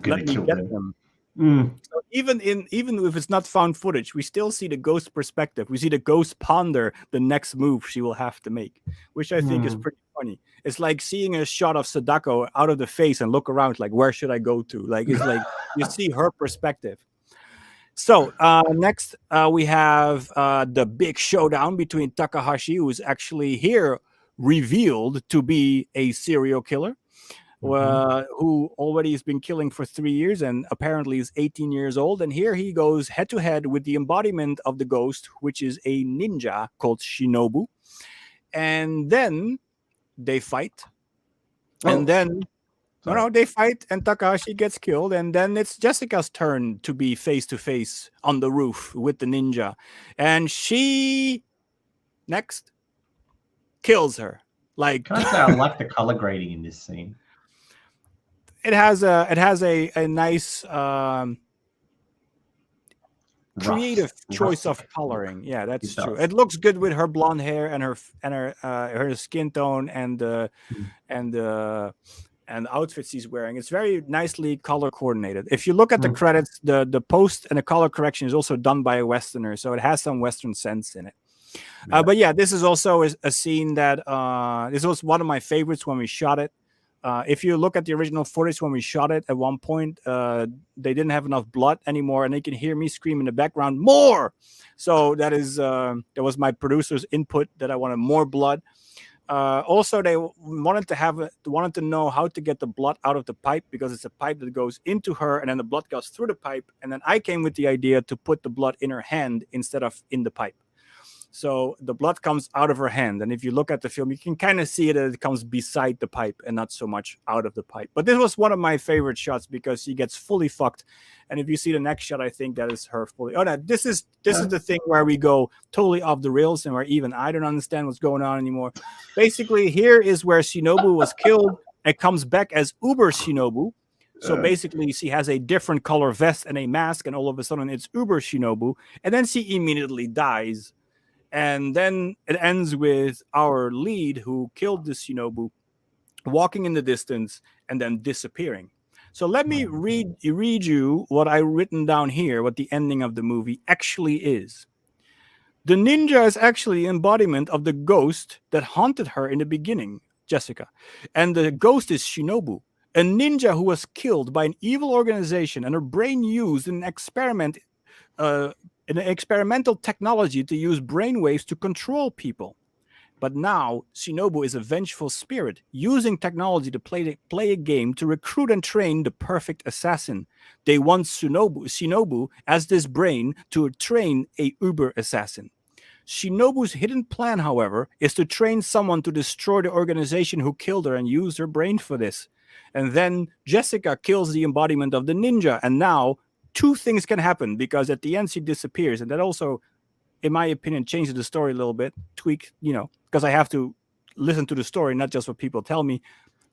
gonna kill them. So even if it's not found footage, we still see the ghost perspective. We see the ghost ponder the next move she will have to make, which I think is pretty funny. It's like seeing a shot of Sadako out of the face and look around like, where should I go to? Like, it's like you see her perspective. So next we have the big showdown between Takahashi, who is actually here revealed to be a serial killer. Who already has been killing for 3 years and apparently is 18 years old. And here he goes head to head with the embodiment of the ghost, which is a ninja called Shinobu. And then they fight. And then they fight and Takahashi gets killed. And then it's Jessica's turn to be face to face on the roof with the ninja. And she next kills her. Like, can I say I like the color grading in this scene? It has a nice creative choice of coloring. Yeah, that's true. It looks good with her blonde hair and her skin tone and the outfits she's wearing. It's very nicely color coordinated. If you look at the credits, the post and the color correction is also done by a Westerner, so it has some Western sense in it. But yeah, this is also a scene that this was one of my favorites when we shot it. If you look at the original footage when we shot it, at one point they didn't have enough blood anymore, and they can hear me scream in the background, more. So that was my producer's input that I wanted more blood. Also, they wanted to know how to get the blood out of the pipe, because it's a pipe that goes into her, and then the blood goes through the pipe. And then I came with the idea to put the blood in her hand instead of in the pipe. So the blood comes out of her hand. And if you look at the film, you can kind of see that it comes beside the pipe and not so much out of the pipe. But this was one of my favorite shots because she gets fully fucked. And if you see the next shot, I think that is her fully. Oh, no, this is the thing where we go totally off the rails and where even I don't understand what's going on anymore. Basically, here is where Shinobu was killed. It comes back as Uber Shinobu. So basically, she has a different color vest and a mask, and all of a sudden it's Uber Shinobu. And then she immediately dies. And then it ends with our lead who killed the Shinobu walking in the distance and then disappearing. So let me read you what I written down here, what the ending of the movie actually is. The ninja is actually an embodiment of the ghost that haunted her in the beginning, Jessica. And the ghost is Shinobu, a ninja who was killed by an evil organization and her brain used in an experiment in an experimental technology to use brainwaves to control people. But now, Shinobu is a vengeful spirit, using technology to play a game to recruit and train the perfect assassin. They want Shinobu as this brain to train a Uber assassin. Shinobu's hidden plan, however, is to train someone to destroy the organization who killed her and use her brain for this. And then Jessica kills the embodiment of the ninja, and now two things can happen, because at the end she disappears, and that also, in my opinion, changes the story a little bit, tweak, because I have to listen to the story, not just what people tell me,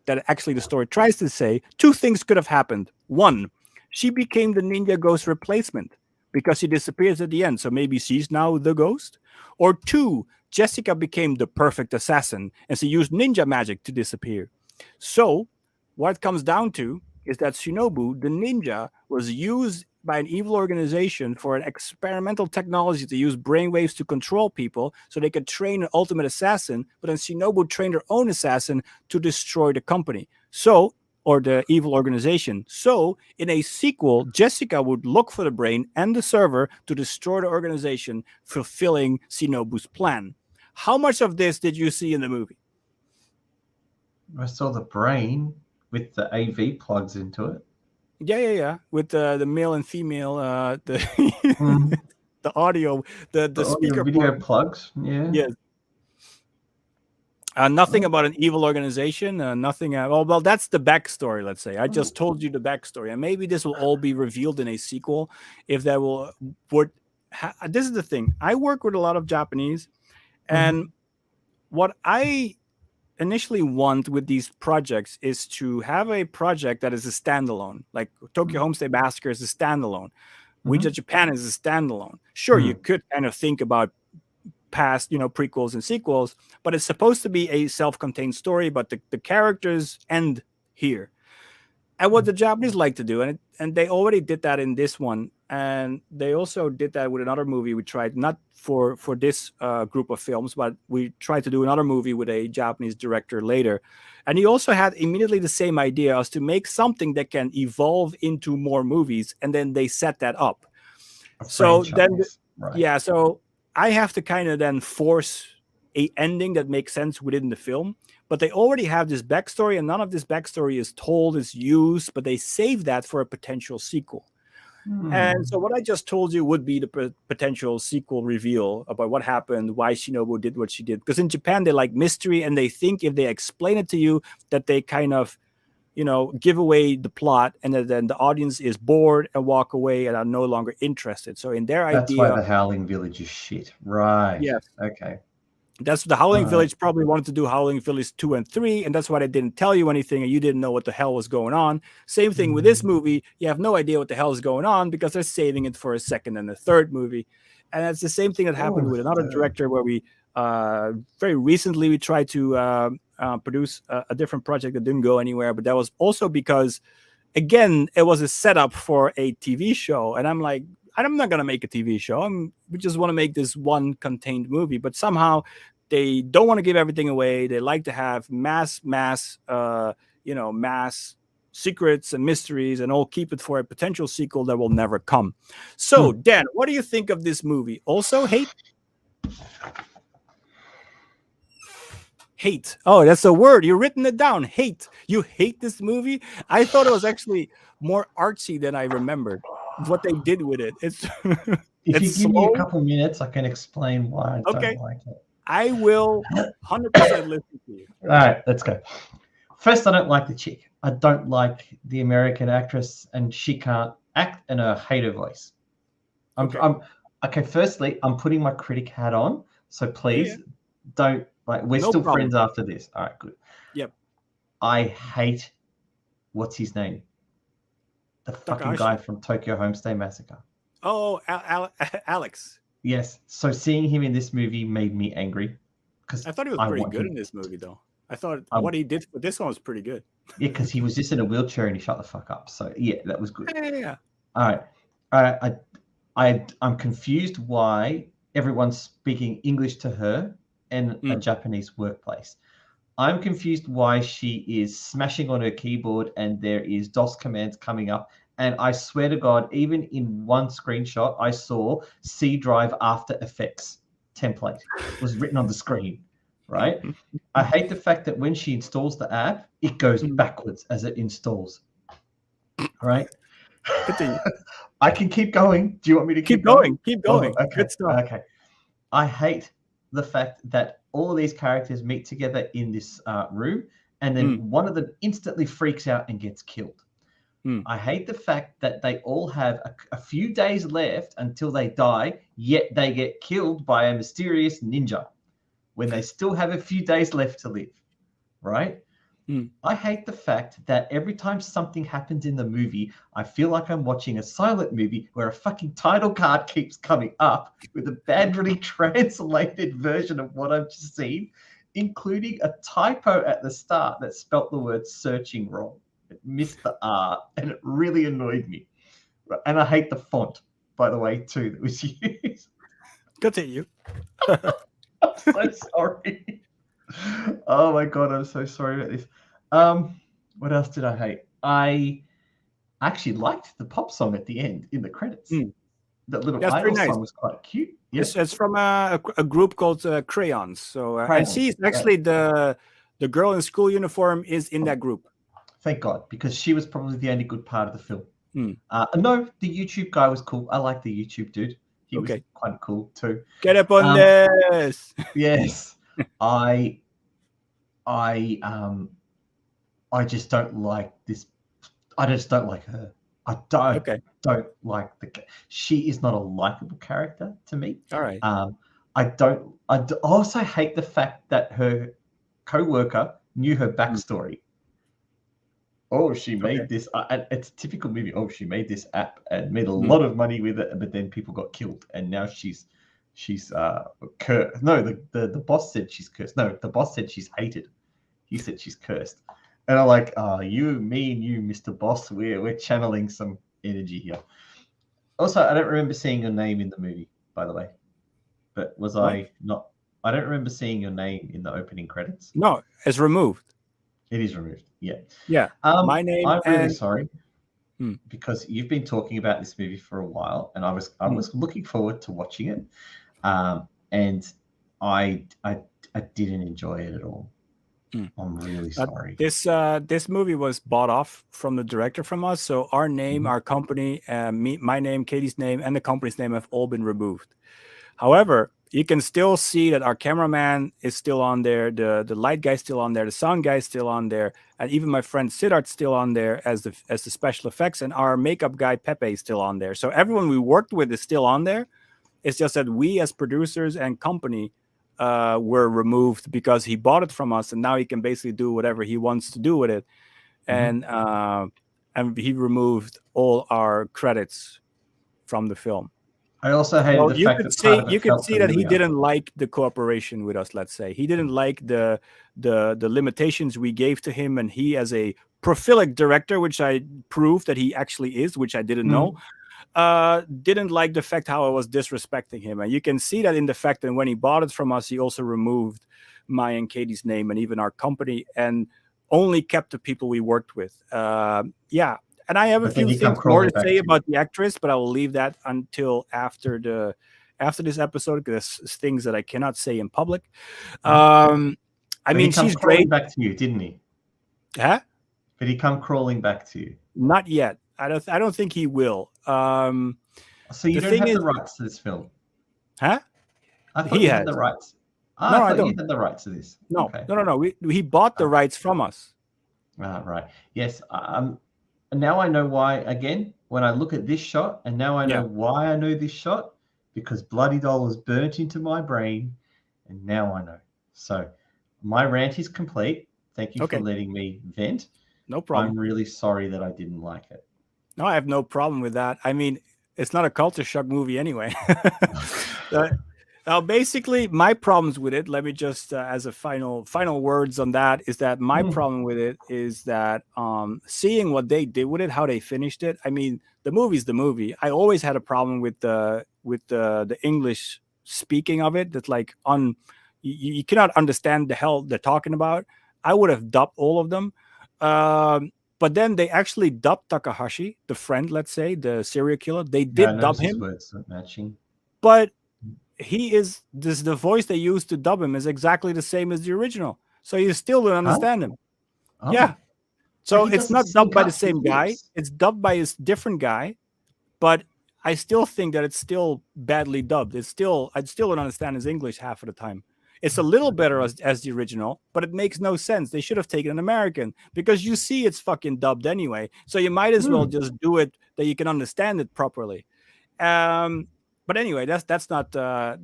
that actually the story tries to say. Two things could have happened. One, she became the ninja ghost replacement because she disappears at the end, so maybe she's now the ghost. Or two, Jessica became the perfect assassin, and she used ninja magic to disappear. So what it comes down to is that Shinobu, the ninja, was used by an evil organization for an experimental technology to use brainwaves to control people so they could train an ultimate assassin, but then Shinobu trained her own assassin to destroy the company. So, or the evil organization. So, in a sequel, Jessica would look for the brain and the server to destroy the organization, fulfilling Shinobu's plan. How much of this did you see in the movie? I saw the brain. with the AV plugs into it. Yeah. With the male and female, the the audio, the speaker video plug. plugs. Yeah. Yes. Nothing about an evil organization. Nothing. Well, that's the backstory. Let's say I just told you the backstory, and maybe this will all be revealed in a sequel. If that will, this is the thing. I work with a lot of Japanese, and what I initially want with these projects is to have a project that is a standalone. Like Tokyo Homestay Massacre is a standalone. We Japan is a standalone. Sure, you could kind of think about past, prequels and sequels, but it's supposed to be a self-contained story, but the characters end here. And what the Japanese like to do, and they already did that in this one, and they also did that with another movie we tried, not for this group of films, but we tried to do another movie with a Japanese director later. And he also had immediately the same idea as to make something that can evolve into more movies, and then they set that up. So then, so I have to kind of then force a ending that makes sense within the film, but they already have this backstory, and none of this backstory is told, is used, but they save that for a potential sequel. And so what I just told you would be the potential sequel reveal about what happened, why Shinobu did what she did. Because in Japan, they like mystery, and they think if they explain it to you, that they kind of, give away the plot, and then the audience is bored and walk away and are no longer interested. So in their idea... That's why the Howling Village is shit. Right. Yes. Okay. That's the Howling Village probably wanted to do Howling Village 2 and 3, and that's why they didn't tell you anything, and you didn't know what the hell was going on. Same thing with this movie. You have no idea what the hell is going on because they're saving it for a second and a third movie. And it's the same thing that happened with another director where we very recently we tried to produce a different project that didn't go anywhere, but that was also because, again, it was a setup for a TV show, and I'm like, I'm not going to make a TV show. We just want to make this one contained movie, but somehow they don't want to give everything away. They like to have mass secrets and mysteries, and all keep it for a potential sequel that will never come. So, Dan, what do you think of this movie? Also, hate? Hate. Oh, that's a word. You've written it down. Hate. You hate this movie? I thought it was actually more artsy than I remembered. What they did with it. It's if you give me a couple minutes, I can explain why I don't like it. I will 100% listen to you. All right, let's go. First, I don't like the chick. I don't like the American actress, and she can't act, and I hate her voice. Firstly, I'm putting my critic hat on, so please don't we're still friends after this. All right, good. Yep. I hate what's his name? The fucking guy from Tokyo Homestay Massacre. Oh, Alex. Yes. So seeing him in this movie made me angry. Because I thought he was pretty good in this movie, though. I thought what he did for this one was pretty good. Yeah, because he was just in a wheelchair and he shut the fuck up. So yeah, that was good. Yeah. All right. I'm confused why everyone's speaking English to her in a Japanese workplace. I'm confused why she is smashing on her keyboard and there is DOS commands coming up. And I swear to God, even in one screenshot, I saw C Drive After Effects template was written on the screen, right? I hate the fact that when she installs the app, it goes backwards as it installs, right? I can keep going. Do you want me to keep going? Keep going. Oh, okay. Good stuff. Okay. I hate the fact that all of these characters meet together in this room, and then one of them instantly freaks out and gets killed. I hate the fact that they all have a few days left until they die, yet they get killed by a mysterious ninja when they still have a few days left to live, right? I hate the fact that every time something happens in the movie, I feel like I'm watching a silent movie where a fucking title card keeps coming up with a badly translated version of what I've just seen, including a typo at the start that spelt the word searching wrong. It missed the R, and it really annoyed me. And I hate the font, by the way, too, that was used. Continue. I'm so sorry. Oh my God, I'm so sorry about this. What else did I hate? I actually liked the pop song at the end in the credits. That little idol song was quite cute. Yes, it's from a group called Crayons. So and she's actually the girl in school uniform is in that group. Thank God, because she was probably the only good part of the film. Hmm. No, the YouTube guy was cool. I like the YouTube dude. He was Okay. quite cool too. Get up on this. Yes, I just don't like this. I just don't like her. I don't like she is not a likable character to me. All right. I also hate the fact that her co-worker knew her backstory. Oh, she made this. It's a typical movie. Oh, she made this app and made a lot of money with it, but then people got killed, and now she's cursed. No, the boss said she's cursed. No, the boss said she's hated. He said she's cursed, and I'm like, me and you, Mr. Boss, we're channeling some energy here. Also, I don't remember seeing your name in the movie, by the way. But was I not? I don't remember seeing your name in the opening credits. No, it's removed. It is removed. Yeah. Yeah. My name. I'm really sorry because you've been talking about this movie for a while, and I was looking forward to watching it, and I didn't enjoy it at all. I'm really sorry. This movie was bought off from the director from us, so our name, our company, my name, Katie's name, and the company's name have all been removed. However, you can still see that our cameraman is still on there, the light guy's still on there, the sound guy's still on there, and even my friend Siddharth's still on there as the special effects, and our makeup guy Pepe is still on there. So everyone we worked with is still on there. It's just that we as producers and company were removed because he bought it from us, and now he can basically do whatever he wants to do with it. And he removed all our credits from the film. I also hated the fact that you could see that he didn't like the cooperation with us. Let's say he didn't like the limitations we gave to him, and he, as a prolific director, which I proved that he actually is, which I didn't know, didn't like the fact how I was disrespecting him. And you can see that in the fact that when he bought it from us, he also removed my and Katie's name and even our company, and only kept the people we worked with. And I have a few things more to say about the actress, but I will leave that until after this episode, because there's things that I cannot say in public. I mean, she's great. Back to you, didn't he? Huh? Did he come crawling back to you? Not yet. I don't think he will. So you don't have the rights to this film? Huh? I thought you had the rights. No, I don't. You had the rights to this. No, okay. No. He bought the rights from us. Right. Yes. Now I know why, again, when I look at this shot, and now I know why I know this shot, because Bloody Doll was burnt into my brain, and now I know. So my rant is complete. Thank you for letting me vent. No problem. I'm really sorry that I didn't like it. No, I have no problem with that. I mean, it's not a culture shock movie anyway. Now, basically, my problems with it, let me just, as a final words on that, is that my problem with it is that seeing what they did with it, how they finished it. I mean, the movie's the movie. I always had a problem with the English speaking of it. That's like you cannot understand the hell they're talking about. I would have dubbed all of them. But then they actually dubbed Takahashi, the friend, let's say, the serial killer. They did dub him. Words matching. But the voice they used to dub him is exactly the same as the original. So you still don't understand him. Oh. Yeah. So it's not dubbed by the same guy. It's dubbed by a different guy. But I still think that it's still badly dubbed. I still don't understand his English half of the time. It's a little better as the original, but it makes no sense. They should have taken an American, because you see it's fucking dubbed anyway. So you might as well just do it that you can understand it properly. But anyway, that's not. I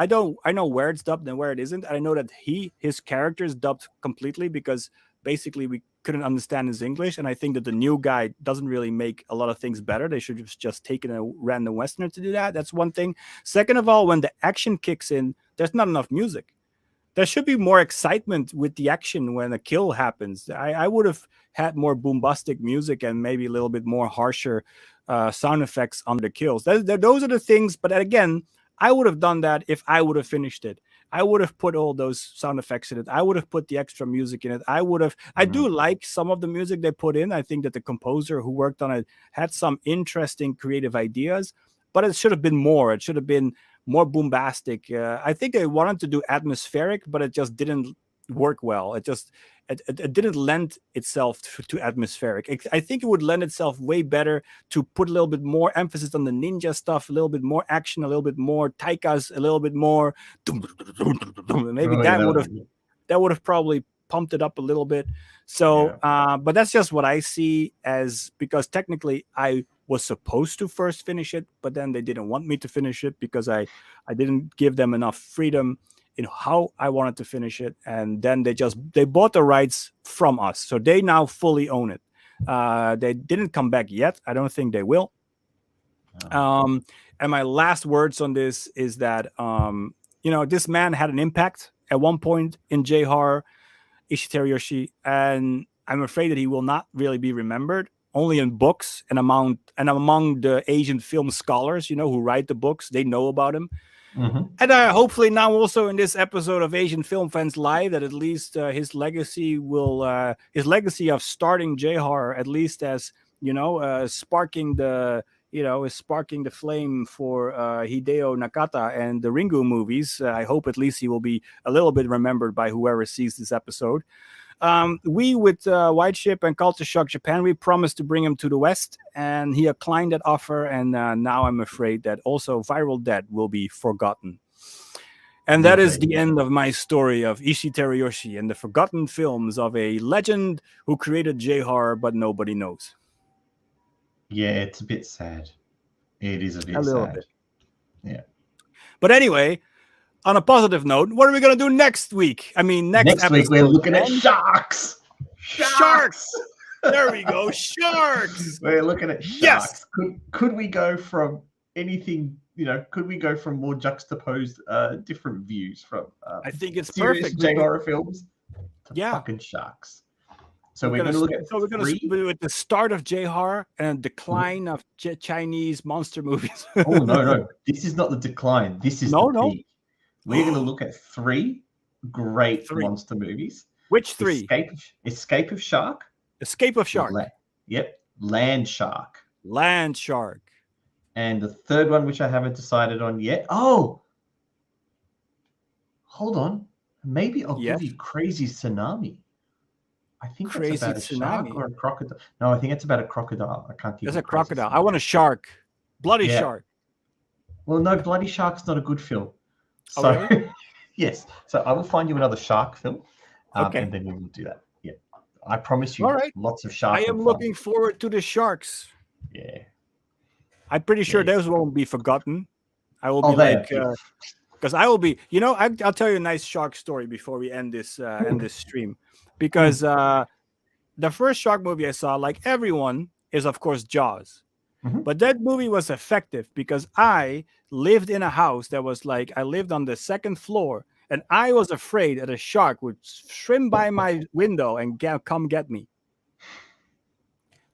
know where it's dubbed and where it isn't. I know that his character is dubbed completely because basically we couldn't understand his English, and I think that the new guy doesn't really make a lot of things better. They should have just taken a random Westerner to do that. That's one thing. Second of all, when the action kicks in, there's not enough music. There should be more excitement with the action when a kill happens. I would have had more bombastic music and maybe a little bit more harsher sound effects on the kills. Those are the things. But again, I would have done that if I would have finished it. I would have put all those sound effects in it. I would have put the extra music in it. I do like some of the music they put in. I think that the composer who worked on it had some interesting creative ideas, but it should have been more. It should have been more bombastic. I think they wanted to do atmospheric, but it just didn't work well. It didn't lend itself to atmospheric. I think it would lend itself way better to put a little bit more emphasis on the ninja stuff, a little bit more action, a little bit more taikas, a little bit more. Maybe that would have probably pumped it up a little bit. So, but that's just what I see as, because technically I was supposed to first finish it, but then they didn't want me to finish it because I didn't give them enough freedom in how I wanted to finish it. And then they bought the rights from us. So they now fully own it. They didn't come back yet. I don't think they will. And my last words on this is that, this man had an impact at one point in J-horror, Ishii Terayoshi, and I'm afraid that he will not really be remembered, only in books and among the Asian film scholars, who write the books. They know about him. Mm-hmm. And hopefully now also in this episode of Asian Film Fans Live, that at least his legacy of starting J-horror, at least as, sparking the flame for Hideo Nakata and the Ringu movies. I hope at least he will be a little bit remembered by whoever sees this episode. We with White Ship and CultureSHOCK Japan, we promised to bring him to the West, and he declined that offer. And now I'm afraid that also Viral Dead will be forgotten. And that is the end of my story of Ishii Terayoshi and the forgotten films of a legend who created J-horror, but nobody knows. Yeah, it's a bit sad. It is a little bit. Yeah. But anyway, on a positive note, what are we going to do next week? I mean, next week we're looking at sharks. Sharks. There we go. Sharks. We're looking at sharks. Yes. Could we go from anything, could we go from more juxtaposed different views from I think it's serious perfect. J-horror films to fucking sharks. So we're going to look at we're going to do at the start of J-horror and decline of Chinese monster movies. Oh, no. This is not the decline. This is the peak. We're going to look at 3 great monster movies. Which 3? Escape of Shark. Escape of Shark. Land Shark. Land Shark. And the third one, which I haven't decided on yet. Oh, hold on. Maybe I'll give you Crazy Tsunami. I think Crazy it's about a Tsunami. shark or a crocodile. No, I think it's about a crocodile. I can't keep There's a crocodile. I want a shark. Bloody shark. Well, no, Bloody Shark's not a good film. So, really? Yes. So I will find you another shark film. Okay. And then we will do that. Yeah. I promise you lots of sharks. I am looking forward to the sharks. Yeah. I'm pretty sure those won't be forgotten. I will be because I will be, I'll tell you a nice shark story before we end this stream. Because the first shark movie I saw, like everyone, is of course Jaws. Mm-hmm. But that movie was effective because I lived in a house that was I lived on the 2nd floor, and I was afraid that a shark would swim by my window and come get me.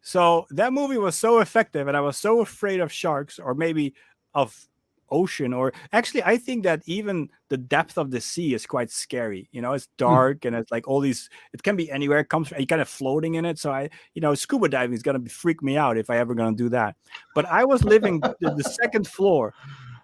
So that movie was so effective, and I was so afraid of sharks, or maybe of ocean, or actually I think that even the depth of the sea is quite scary. It's dark and it's all these, it can be anywhere, you're kind of floating in it. So scuba diving is going to freak me out if I ever going to do that. But I was living the 2nd floor,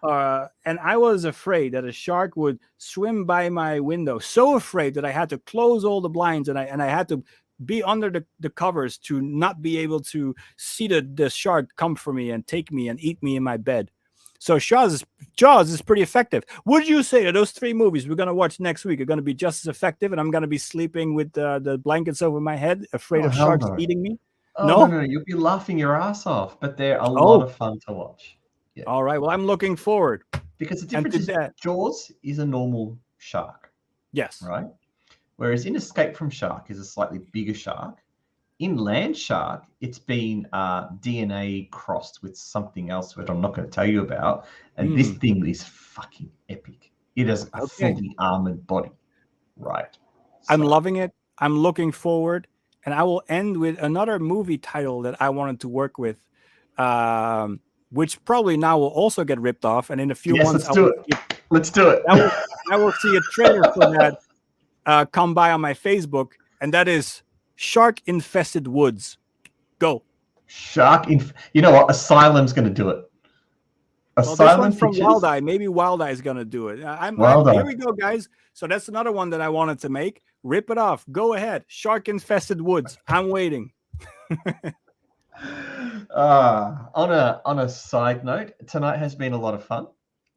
and I was afraid that a shark would swim by my window, so afraid that I had to close all the blinds, and I had to be under the covers to not be able to see the shark come for me and take me and eat me in my bed. So Jaws is pretty effective. Would you say that those 3 movies we're going to watch next week are going to be just as effective, and I'm going to be sleeping with the blankets over my head, afraid of sharks eating me? No, you'll be laughing your ass off, but they're a lot of fun to watch. Yeah. All right, well, I'm looking forward. Because the difference is that Jaws is a normal shark. Yes. Right? Whereas in Escape from Shark is a slightly bigger shark. In Land Shark, it's been DNA crossed with something else that I'm not going to tell you about. And this thing is fucking epic. It has a fully armored body. Right. So. I'm loving it. I'm looking forward. And I will end with another movie title that I wanted to work with, which probably now will also get ripped off. And in a few months, Let's do it. I will see a trailer for that come by on my Facebook. And that is Shark-Infested Woods. Go. You know what? Asylum's going to do it. Well, this Asylum one's from Pictures. Wild Eye. Maybe Wild Eye is gonna do it. Wild Eye. Here we go, guys. So that's another one that I wanted to make. Rip it off. Go ahead. Shark infested woods. I'm waiting. On a side note, tonight has been a lot of fun.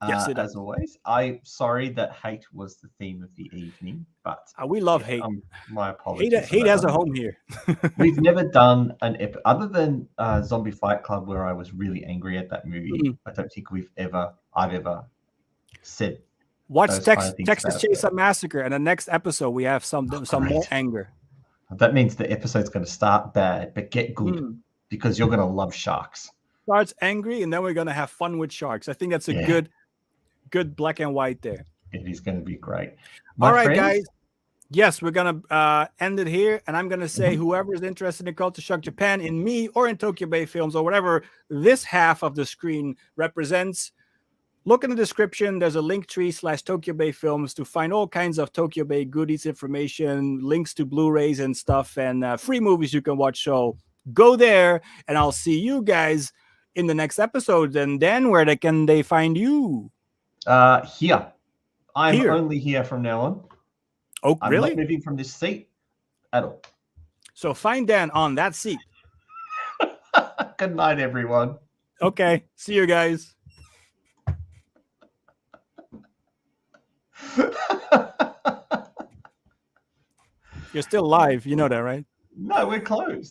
Yes, it as always. I'm sorry that hate was the theme of the evening, but we love hate. My apologies. Hate has a home here. We've never done an other than Zombie Fight Club, where I was really angry at that movie. I don't think I've ever said. Watch those kind of things Texas about it. Chainsaw Massacre, and the next episode we have some more anger. That means the episode's going to start bad, but get good because you're going to love sharks. Starts angry, and then we're going to have fun with sharks. I think that's a good black and white there. It is going to be great. All right, guys. Yes, we're going to end it here, and I'm going to say whoever is interested in CultureSHOCK Japan, in me, or in Tokyo Bay Films, or whatever this half of the screen represents, look in the description. There's a Linktree/Tokyo Bay Films to find all kinds of Tokyo Bay goodies, information, links to Blu-rays and stuff, and free movies you can watch. So go there, and I'll see you guys in the next episode. And then where can they find you? Here. I'm Here. only here from now on. Oh, I'm really? not moving from this seat at all. So find Dan on that seat. Good night, everyone. Okay. See you guys. You're still live. You know that, right? No, we're closed.